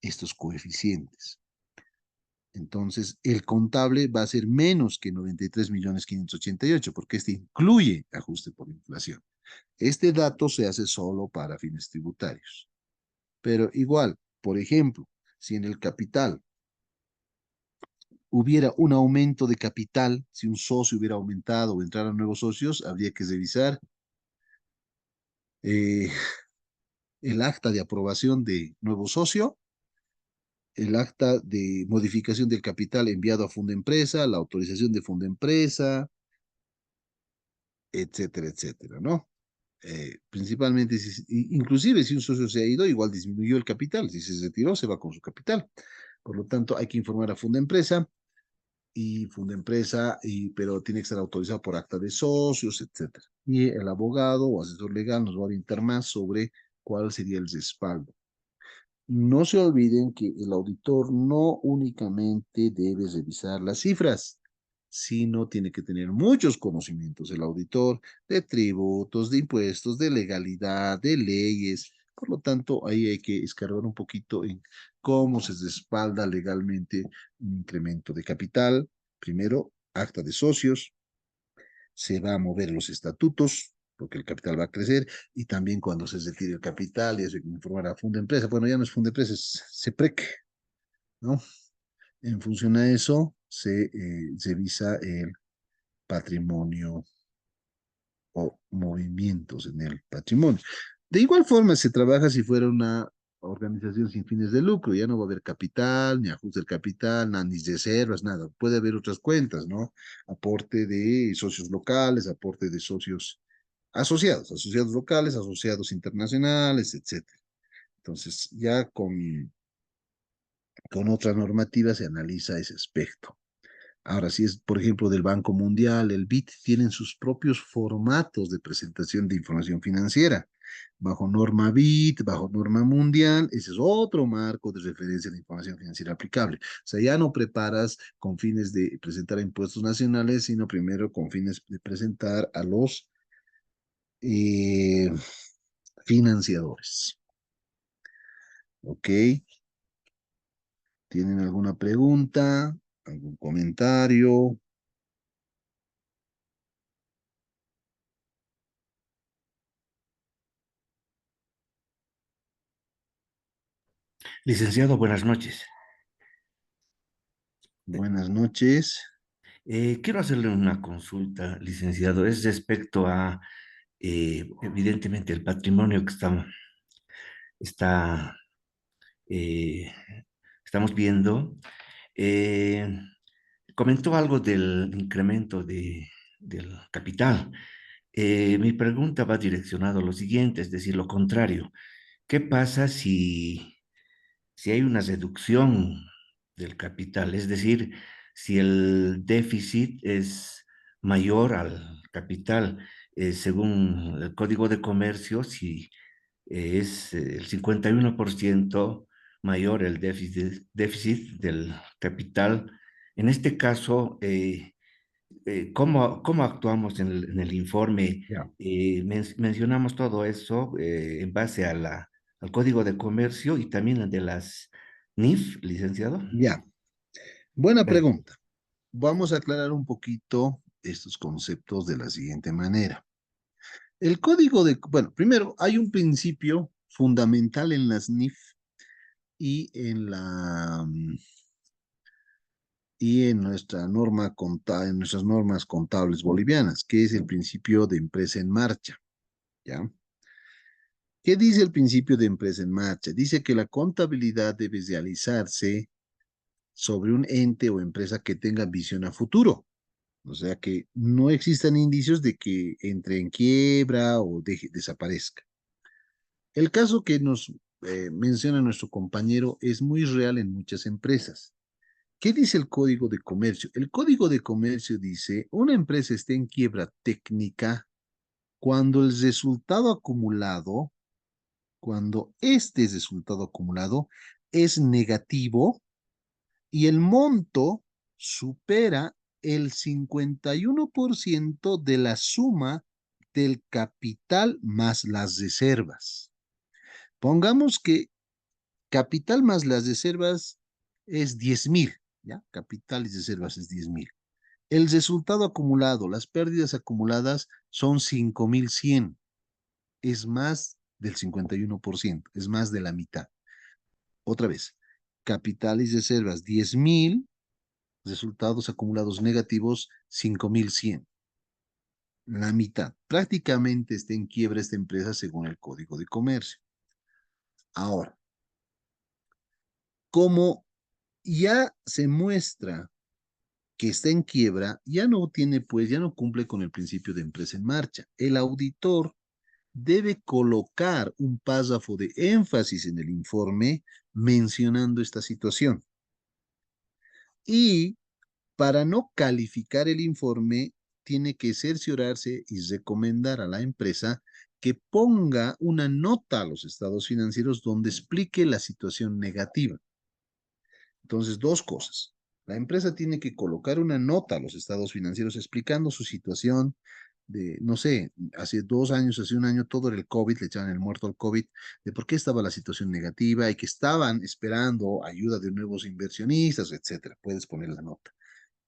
estos coeficientes. Entonces, el contable va a ser menos que 93.588.000, porque este incluye ajuste por inflación. Este dato se hace solo para fines tributarios. Pero igual, por ejemplo, si en el capital hubiera un aumento de capital, si un socio hubiera aumentado o entraran nuevos socios, habría que revisar el acta de aprobación de nuevo socio, el acta de modificación del capital enviado a Fundempresa, la autorización de Fundempresa, etcétera, etcétera, ¿no? principalmente, inclusive si un socio se ha ido, igual disminuyó el capital. Si se retiró, se va con su capital. Por lo tanto, hay que informar a Fundempresa pero tiene que estar autorizado por acta de socios, etcétera. Y el abogado o asesor legal nos va a orientar más sobre cuál sería el respaldo. No se olviden que el auditor no únicamente debe revisar las cifras, sino tiene que tener muchos conocimientos el auditor de tributos, de impuestos, de legalidad, de leyes. Por lo tanto, ahí hay que escarbar un poquito en cómo se respalda legalmente un incremento de capital. Primero, acta de socios, se va a mover los estatutos, porque el capital va a crecer, y también cuando se retire el capital, y eso hay que informar a Fundempresa. Bueno, ya no es Fundempresa, es CEPREC, ¿no? En función a eso, se revisa el patrimonio o movimientos en el patrimonio. De igual forma, se trabaja si fuera una organización sin fines de lucro, ya no va a haber capital, ni ajuste del capital, ni reservas, nada. Puede haber otras cuentas, ¿no? Aporte de socios locales, aporte de socios asociados, asociados locales, asociados internacionales, etcétera. Entonces, ya con otra normativa se analiza ese aspecto. Ahora, si es, por ejemplo, del Banco Mundial, el BIT, tienen sus propios formatos de presentación de información financiera. Bajo norma BIT, bajo norma mundial, ese es otro marco de referencia de información financiera aplicable. O sea, ya no preparas con fines de presentar a impuestos nacionales, sino primero con fines de presentar a los eh, financiadores. ¿Ok? ¿Tienen alguna pregunta? ¿Algún comentario? Licenciado, buenas noches. Buenas noches. Quiero hacerle una consulta, licenciado. Es respecto a, evidentemente, el patrimonio que está, eh, estamos viendo. Eh, Comentó algo del incremento del capital. Mi pregunta va direccionada a lo siguiente, es decir, lo contrario. ¿Qué pasa si hay una reducción del capital? Es decir, si el déficit es mayor al capital, según el Código de Comercio, si es el 51% mayor el déficit del capital. En este caso, ¿cómo actuamos en el informe? Ya. Mencionamos todo eso en base al Código de Comercio y también el de las NIF, licenciado. Ya. Buena Gracias. pregunta. Vamos a aclarar un poquito estos conceptos de la siguiente manera. El código de, bueno, primero hay un principio fundamental en las NIF y en nuestra en nuestras normas contables bolivianas, que es el principio de empresa en marcha, ¿ya? ¿Qué dice el principio de empresa en marcha? Dice que la contabilidad debe realizarse sobre un ente o empresa que tenga visión a futuro. O sea, que no existan indicios de que entre en quiebra o desaparezca. El caso que nos menciona nuestro compañero es muy real en muchas empresas. ¿Qué dice el Código de Comercio? El Código de Comercio dice, una empresa está en quiebra técnica cuando el resultado acumulado, cuando este resultado acumulado es negativo y el monto supera el 51% de la suma del capital más las reservas. Pongamos que capital más las reservas es 10,000, ¿ya? Capital y reservas es 10,000. El resultado acumulado, las pérdidas acumuladas son 5,100. Es más del 51%, es más de la mitad. Otra vez, capital y reservas 10,000, resultados acumulados negativos 5,100. La mitad. Prácticamente está en quiebra esta empresa según el Código de Comercio. Ahora, como ya se muestra que está en quiebra, ya no tiene, pues, ya no cumple con el principio de empresa en marcha. El auditor debe colocar un párrafo de énfasis en el informe mencionando esta situación. Y para no calificar el informe, tiene que cerciorarse y recomendar a la empresa que ponga una nota a los estados financieros donde explique la situación negativa. Entonces, dos cosas. La empresa tiene que colocar una nota a los estados financieros explicando su situación de, no sé, hace 2 años, hace un año, todo era el COVID, le echaban el muerto al COVID, de por qué estaba la situación negativa y que estaban esperando ayuda de nuevos inversionistas, etcétera. Puedes poner la nota.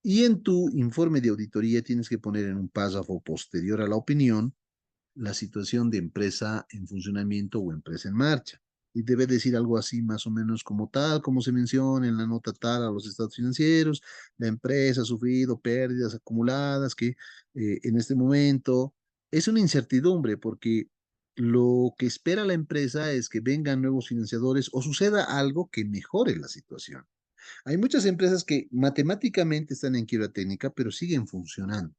Y en tu informe de auditoría tienes que poner en un párrafo posterior a la opinión la situación de empresa en funcionamiento o empresa en marcha. Y debe decir algo así más o menos como tal, como se menciona en la nota tal a los estados financieros, la empresa ha sufrido pérdidas acumuladas que en este momento es una incertidumbre porque lo que espera la empresa es que vengan nuevos financiadores o suceda algo que mejore la situación. Hay muchas empresas que matemáticamente están en quiebra técnica, pero siguen funcionando.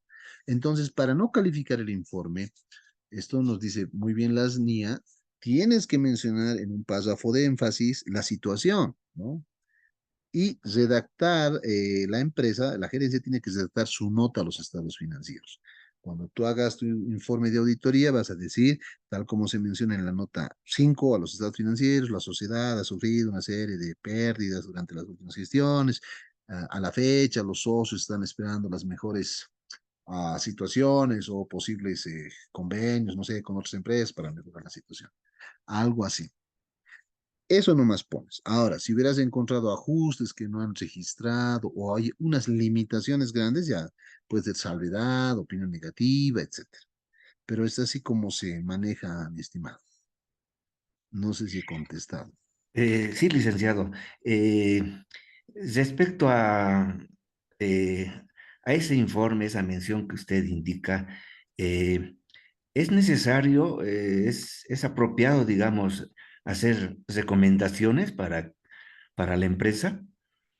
Entonces, para no calificar el informe, esto nos dice muy bien la SNIA, tienes que mencionar en un párrafo de énfasis la situación, ¿no? Y redactar la empresa, la gerencia tiene que redactar su nota a los estados financieros. Cuando tú hagas tu informe de auditoría, vas a decir, tal como se menciona en la nota 5 a los estados financieros, la sociedad ha sufrido una serie de pérdidas durante las últimas gestiones. A la fecha, los socios están esperando las mejores situaciones o posibles convenios, no sé, con otras empresas para mejorar la situación. Algo así. Eso nomás pones. Ahora, si hubieras encontrado ajustes que no han registrado o hay unas limitaciones grandes, ya puede ser salvedad, opinión negativa, etcétera. Pero es así como se maneja, mi estimado. No sé si he contestado. Sí, licenciado. Eh, Respecto eh, a ese informe, esa mención que usted indica, eh, ¿es necesario, es apropiado, digamos, hacer recomendaciones para la empresa?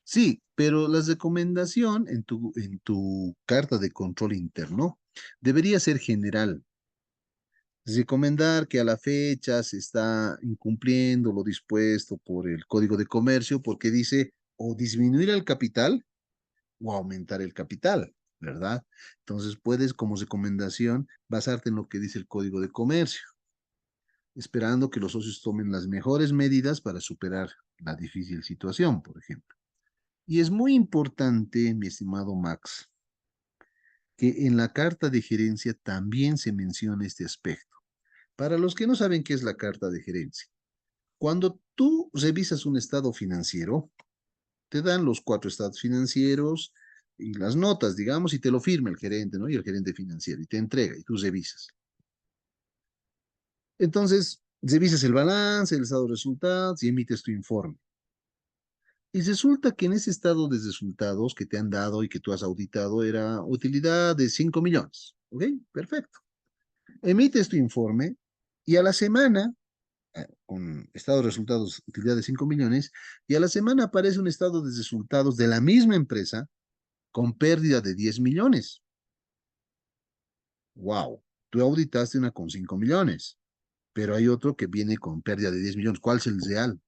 Sí, pero la recomendación en tu carta de control interno debería ser general. Recomendar que a la fecha se está incumpliendo lo dispuesto por el Código de Comercio porque dice o disminuir el capital o aumentar el capital, ¿verdad? Entonces puedes como recomendación basarte en lo que dice el Código de Comercio, esperando que los socios tomen las mejores medidas para superar la difícil situación, por ejemplo. Y es muy importante, mi estimado Max, que en la carta de gerencia también se mencione este aspecto. Para los que no saben qué es la carta de gerencia, cuando tú revisas un estado financiero, te dan los 4 estados financieros y las notas, digamos, y te lo firma el gerente, ¿no? Y el gerente financiero, y te entrega, y tú revisas. Entonces, revisas el balance, el estado de resultados y emites tu informe. Y resulta que en ese estado de resultados que te han dado y que tú has auditado era utilidad de 5 millones. ¿Ok? Perfecto. Emites tu informe y a la semana con estado de resultados, utilidad de 5 millones, y a la semana aparece un estado de resultados de la misma empresa con pérdida de 10 millones. Wow, tú auditaste una con 5 millones, pero hay otro que viene con pérdida de 10 millones. ¿Cuál es el real?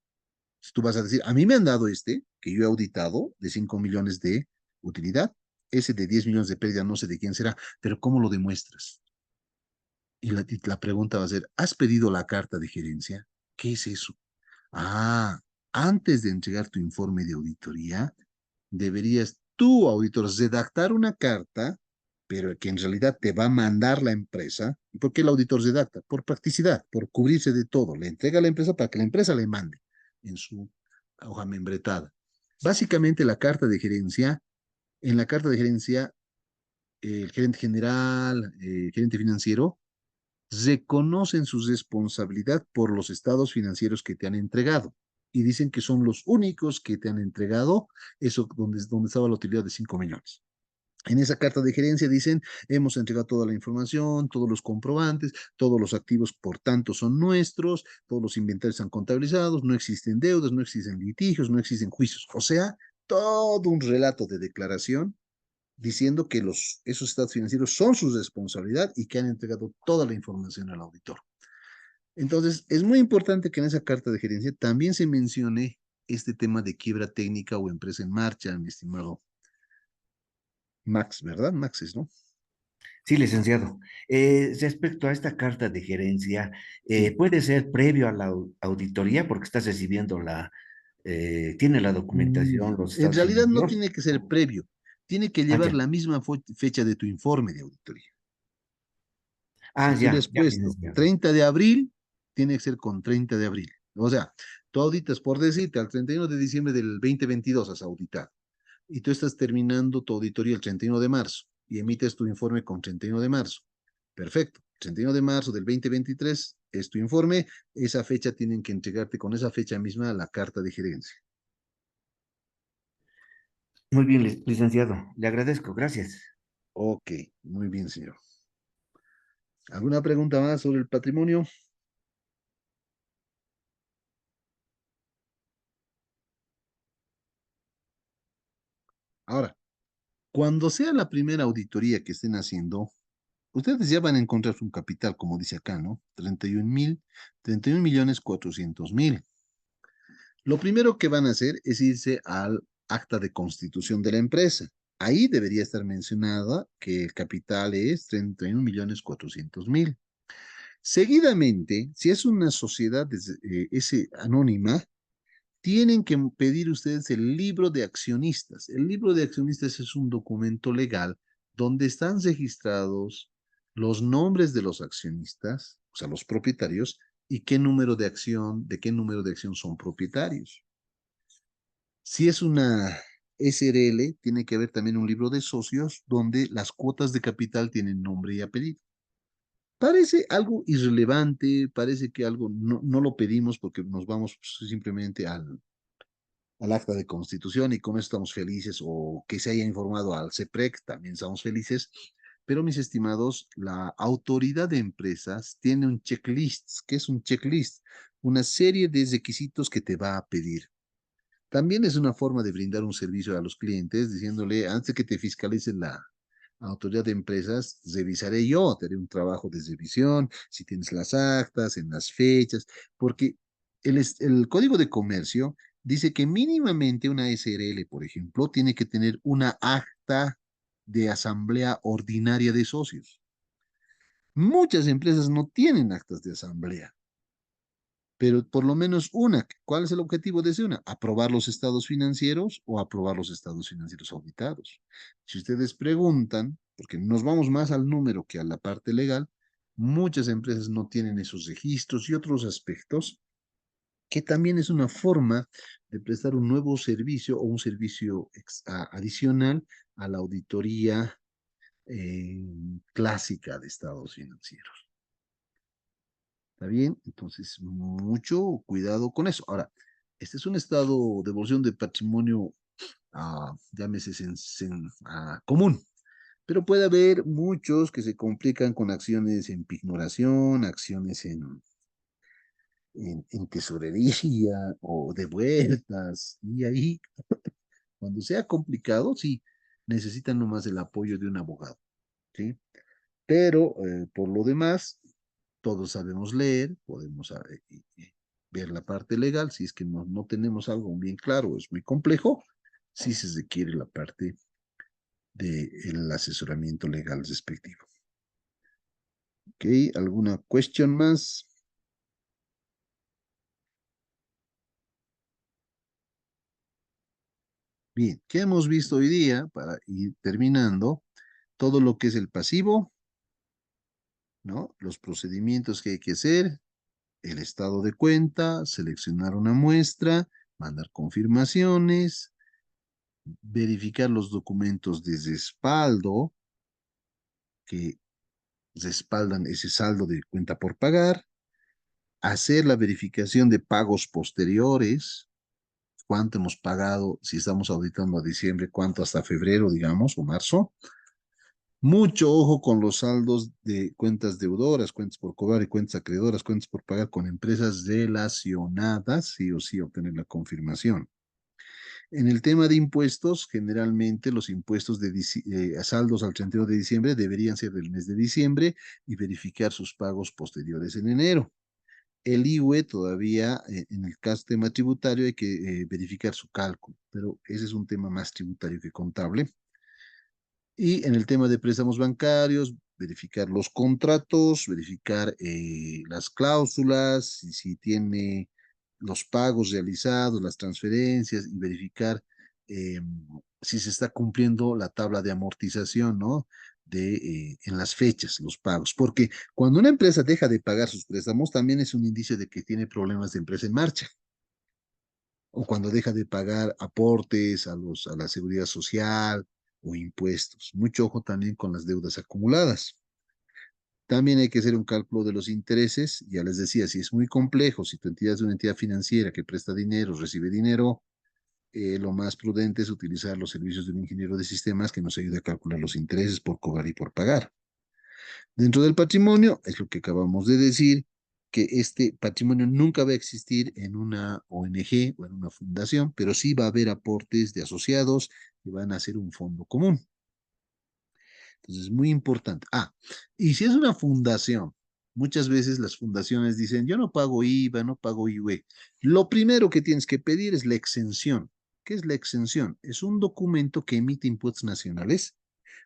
Si tú vas a decir, a mí me han dado este, que yo he auditado, de 5 millones de utilidad, ese de 10 millones de pérdida no sé de quién será, pero ¿cómo lo demuestras? Y la pregunta va a ser, ¿has pedido la carta de gerencia? ¿Qué es eso? Ah, antes de entregar tu informe de auditoría, deberías tú, auditor, redactar una carta, pero que en realidad te va a mandar la empresa. ¿Y por qué el auditor redacta? Por practicidad, por cubrirse de todo. Le entrega a la empresa para que la empresa le mande en su hoja membretada. Básicamente la carta de gerencia, en la carta de gerencia, el gerente general, el gerente financiero, reconocen su responsabilidad por los estados financieros que te han entregado y dicen que son los únicos que te han entregado eso donde estaba la utilidad de 5 millones. En esa carta de gerencia dicen, hemos entregado toda la información, todos los comprobantes, todos los activos, por tanto, son nuestros, todos los inventarios están contabilizados, no existen deudas, no existen litigios, no existen juicios. O sea, todo un relato de declaración diciendo que esos estados financieros son su responsabilidad y que han entregado toda la información al auditor. Entonces, es muy importante que en esa carta de gerencia también se mencione este tema de quiebra técnica o empresa en marcha, mi estimado Max, ¿verdad? Max es, ¿no? Sí, licenciado. Respecto a esta carta de gerencia, Sí. ¿puede ser previo a la auditoría porque estás recibiendo tiene la documentación, los En estados realidad no financieros? tiene que ser previo, tiene que Ah, llevar ya. la misma fecha de tu informe de auditoría. Ah, Si tú le ya, has ya, puesto licenciado. 30 de abril, tiene que ser con 30 de abril. O sea, tú auditas, por decirte, al 31 de diciembre del 2022 has auditado. Y tú estás terminando tu auditoría el 31 de marzo y emites tu informe con 31 de marzo. Perfecto. 31 de marzo del 2023 es tu informe. Esa fecha tienen que entregarte con esa fecha misma la carta de gerencia. Muy bien, licenciado. Le agradezco. Gracias. Ok, muy bien, señor. ¿Alguna pregunta más sobre el patrimonio? Ahora, cuando sea la primera auditoría que estén haciendo, ustedes ya van a encontrar un capital, como dice acá, ¿no? 31.400.000. Lo primero que van a hacer es irse al acta de constitución de la empresa. Ahí debería estar mencionada que el capital es 31.400.000. Seguidamente, si es una sociedad ese anónima, tienen que pedir ustedes el libro de accionistas. El libro de accionistas es un documento legal donde están registrados los nombres de los accionistas, o sea, los propietarios, y qué número de acción, de qué número de acción son propietarios. Si es una SRL, tiene que haber también un libro de socios donde las cuotas de capital tienen nombre y apellido. Parece algo irrelevante, parece que algo no lo pedimos porque nos vamos simplemente al acta de constitución y con eso estamos felices, o que se haya informado al CEPREC, también estamos felices. Pero mis estimados, la autoridad de empresas tiene un checklist. ¿Qué es un checklist? Una serie de requisitos que te va a pedir. También es una forma de brindar un servicio a los clientes, diciéndole, antes de que te fiscalice la autoridad de empresas, revisaré yo, te haré un trabajo de revisión, si tienes las actas, en las fechas, porque el Código de Comercio dice que mínimamente una SRL, por ejemplo, tiene que tener una acta de asamblea ordinaria de socios. Muchas empresas no tienen actas de asamblea, pero por lo menos una. ¿Cuál es el objetivo de ese una? Aprobar los estados financieros o aprobar los estados financieros auditados. Si ustedes preguntan, porque nos vamos más al número que a la parte legal, muchas empresas no tienen esos registros y otros aspectos que también es una forma de prestar un nuevo servicio o un servicio adicional a la auditoría clásica de estados financieros. ¿Está bien? Entonces, mucho cuidado con eso. Ahora, este es un estado de evolución de patrimonio, llámese común, pero puede haber muchos que se complican con acciones en pignoración, acciones en tesorería o de vueltas, y ahí, cuando sea complicado, sí, necesitan nomás el apoyo de un abogado, ¿sí? Pero por lo demás, todos sabemos leer, podemos ver la parte legal. Si es que no tenemos algo bien claro, es muy complejo, sí se requiere la parte del asesoramiento legal respectivo. ¿Ok? ¿Alguna cuestión más? Bien, ¿qué hemos visto hoy día para ir terminando? Todo lo que es el pasivo, ¿no? Los procedimientos que hay que hacer, el estado de cuenta, seleccionar una muestra, mandar confirmaciones, verificar los documentos de respaldo que respaldan ese saldo de cuenta por pagar, hacer la verificación de pagos posteriores, cuánto hemos pagado, si estamos auditando a diciembre, cuánto hasta febrero, digamos, o marzo. Mucho ojo con los saldos de cuentas deudoras, cuentas por cobrar y cuentas acreedoras, cuentas por pagar con empresas relacionadas, sí o sí obtener la confirmación. En el tema de impuestos, generalmente los impuestos de saldos al 31 de diciembre deberían ser del mes de diciembre y verificar sus pagos posteriores en enero. El IWE todavía, en el caso tema tributario, hay que verificar su cálculo, pero ese es un tema más tributario que contable. Y en el tema de préstamos bancarios, verificar los contratos, verificar las cláusulas, si tiene los pagos realizados, las transferencias y verificar eh, si se está cumpliendo la tabla de amortización, ¿no? En las fechas, los pagos. Porque cuando una empresa deja de pagar sus préstamos, también es un indicio de que tiene problemas de empresa en marcha. O cuando deja de pagar aportes a la seguridad social o impuestos. Mucho ojo también con las deudas acumuladas. También hay que hacer un cálculo de los intereses. Ya les decía, si es muy complejo, si tu entidad es una entidad financiera que presta dinero, recibe dinero, lo más prudente es utilizar los servicios de un ingeniero de sistemas que nos ayude a calcular los intereses por cobrar y por pagar. Dentro del patrimonio, es lo que acabamos de decir, que este patrimonio nunca va a existir en una ONG o en una fundación, pero sí va a haber aportes de asociados que van a ser un fondo común. Entonces, es muy importante. Y si es una fundación, muchas veces las fundaciones dicen, yo no pago IVA, no pago IUE. Lo primero que tienes que pedir es la exención. ¿Qué es la exención? Es un documento que emite impuestos nacionales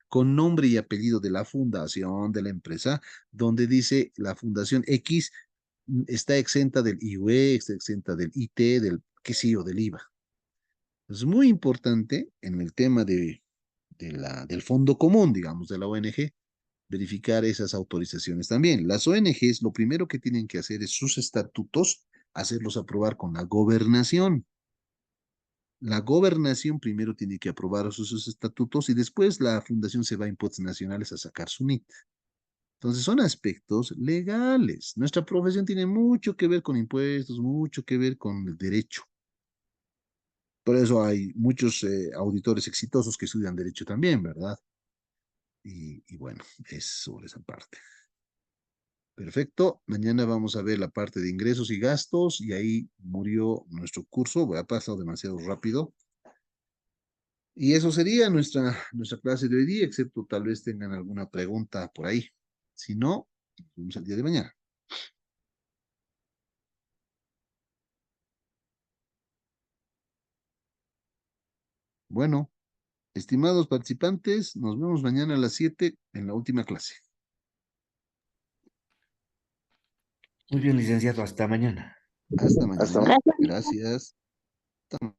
con nombre y apellido de la fundación, de la empresa, donde dice la fundación X está exenta del IUE, está exenta del IT, del qué sé yo, del IVA. Es muy importante en el tema del fondo común, digamos, de la ONG, verificar esas autorizaciones también. Las ONGs lo primero que tienen que hacer es sus estatutos, hacerlos aprobar con la gobernación. La gobernación primero tiene que aprobar sus estatutos y después la fundación se va a impuestos nacionales a sacar su NIT. Entonces son aspectos legales. Nuestra profesión tiene mucho que ver con impuestos, mucho que ver con el derecho. Por eso hay muchos auditores exitosos que estudian derecho también, ¿verdad? Y bueno, es sobre esa parte. Perfecto. Mañana vamos a ver la parte de ingresos y gastos y ahí murió nuestro curso. Ha pasado demasiado rápido. Y eso sería nuestra clase de hoy día, excepto tal vez tengan alguna pregunta por ahí. Si no, nos vemos el día de mañana. Bueno, estimados participantes, nos vemos mañana a las 7 en la última clase. Muy bien, licenciado, hasta mañana. Hasta Hasta mañana. Gracias. Hasta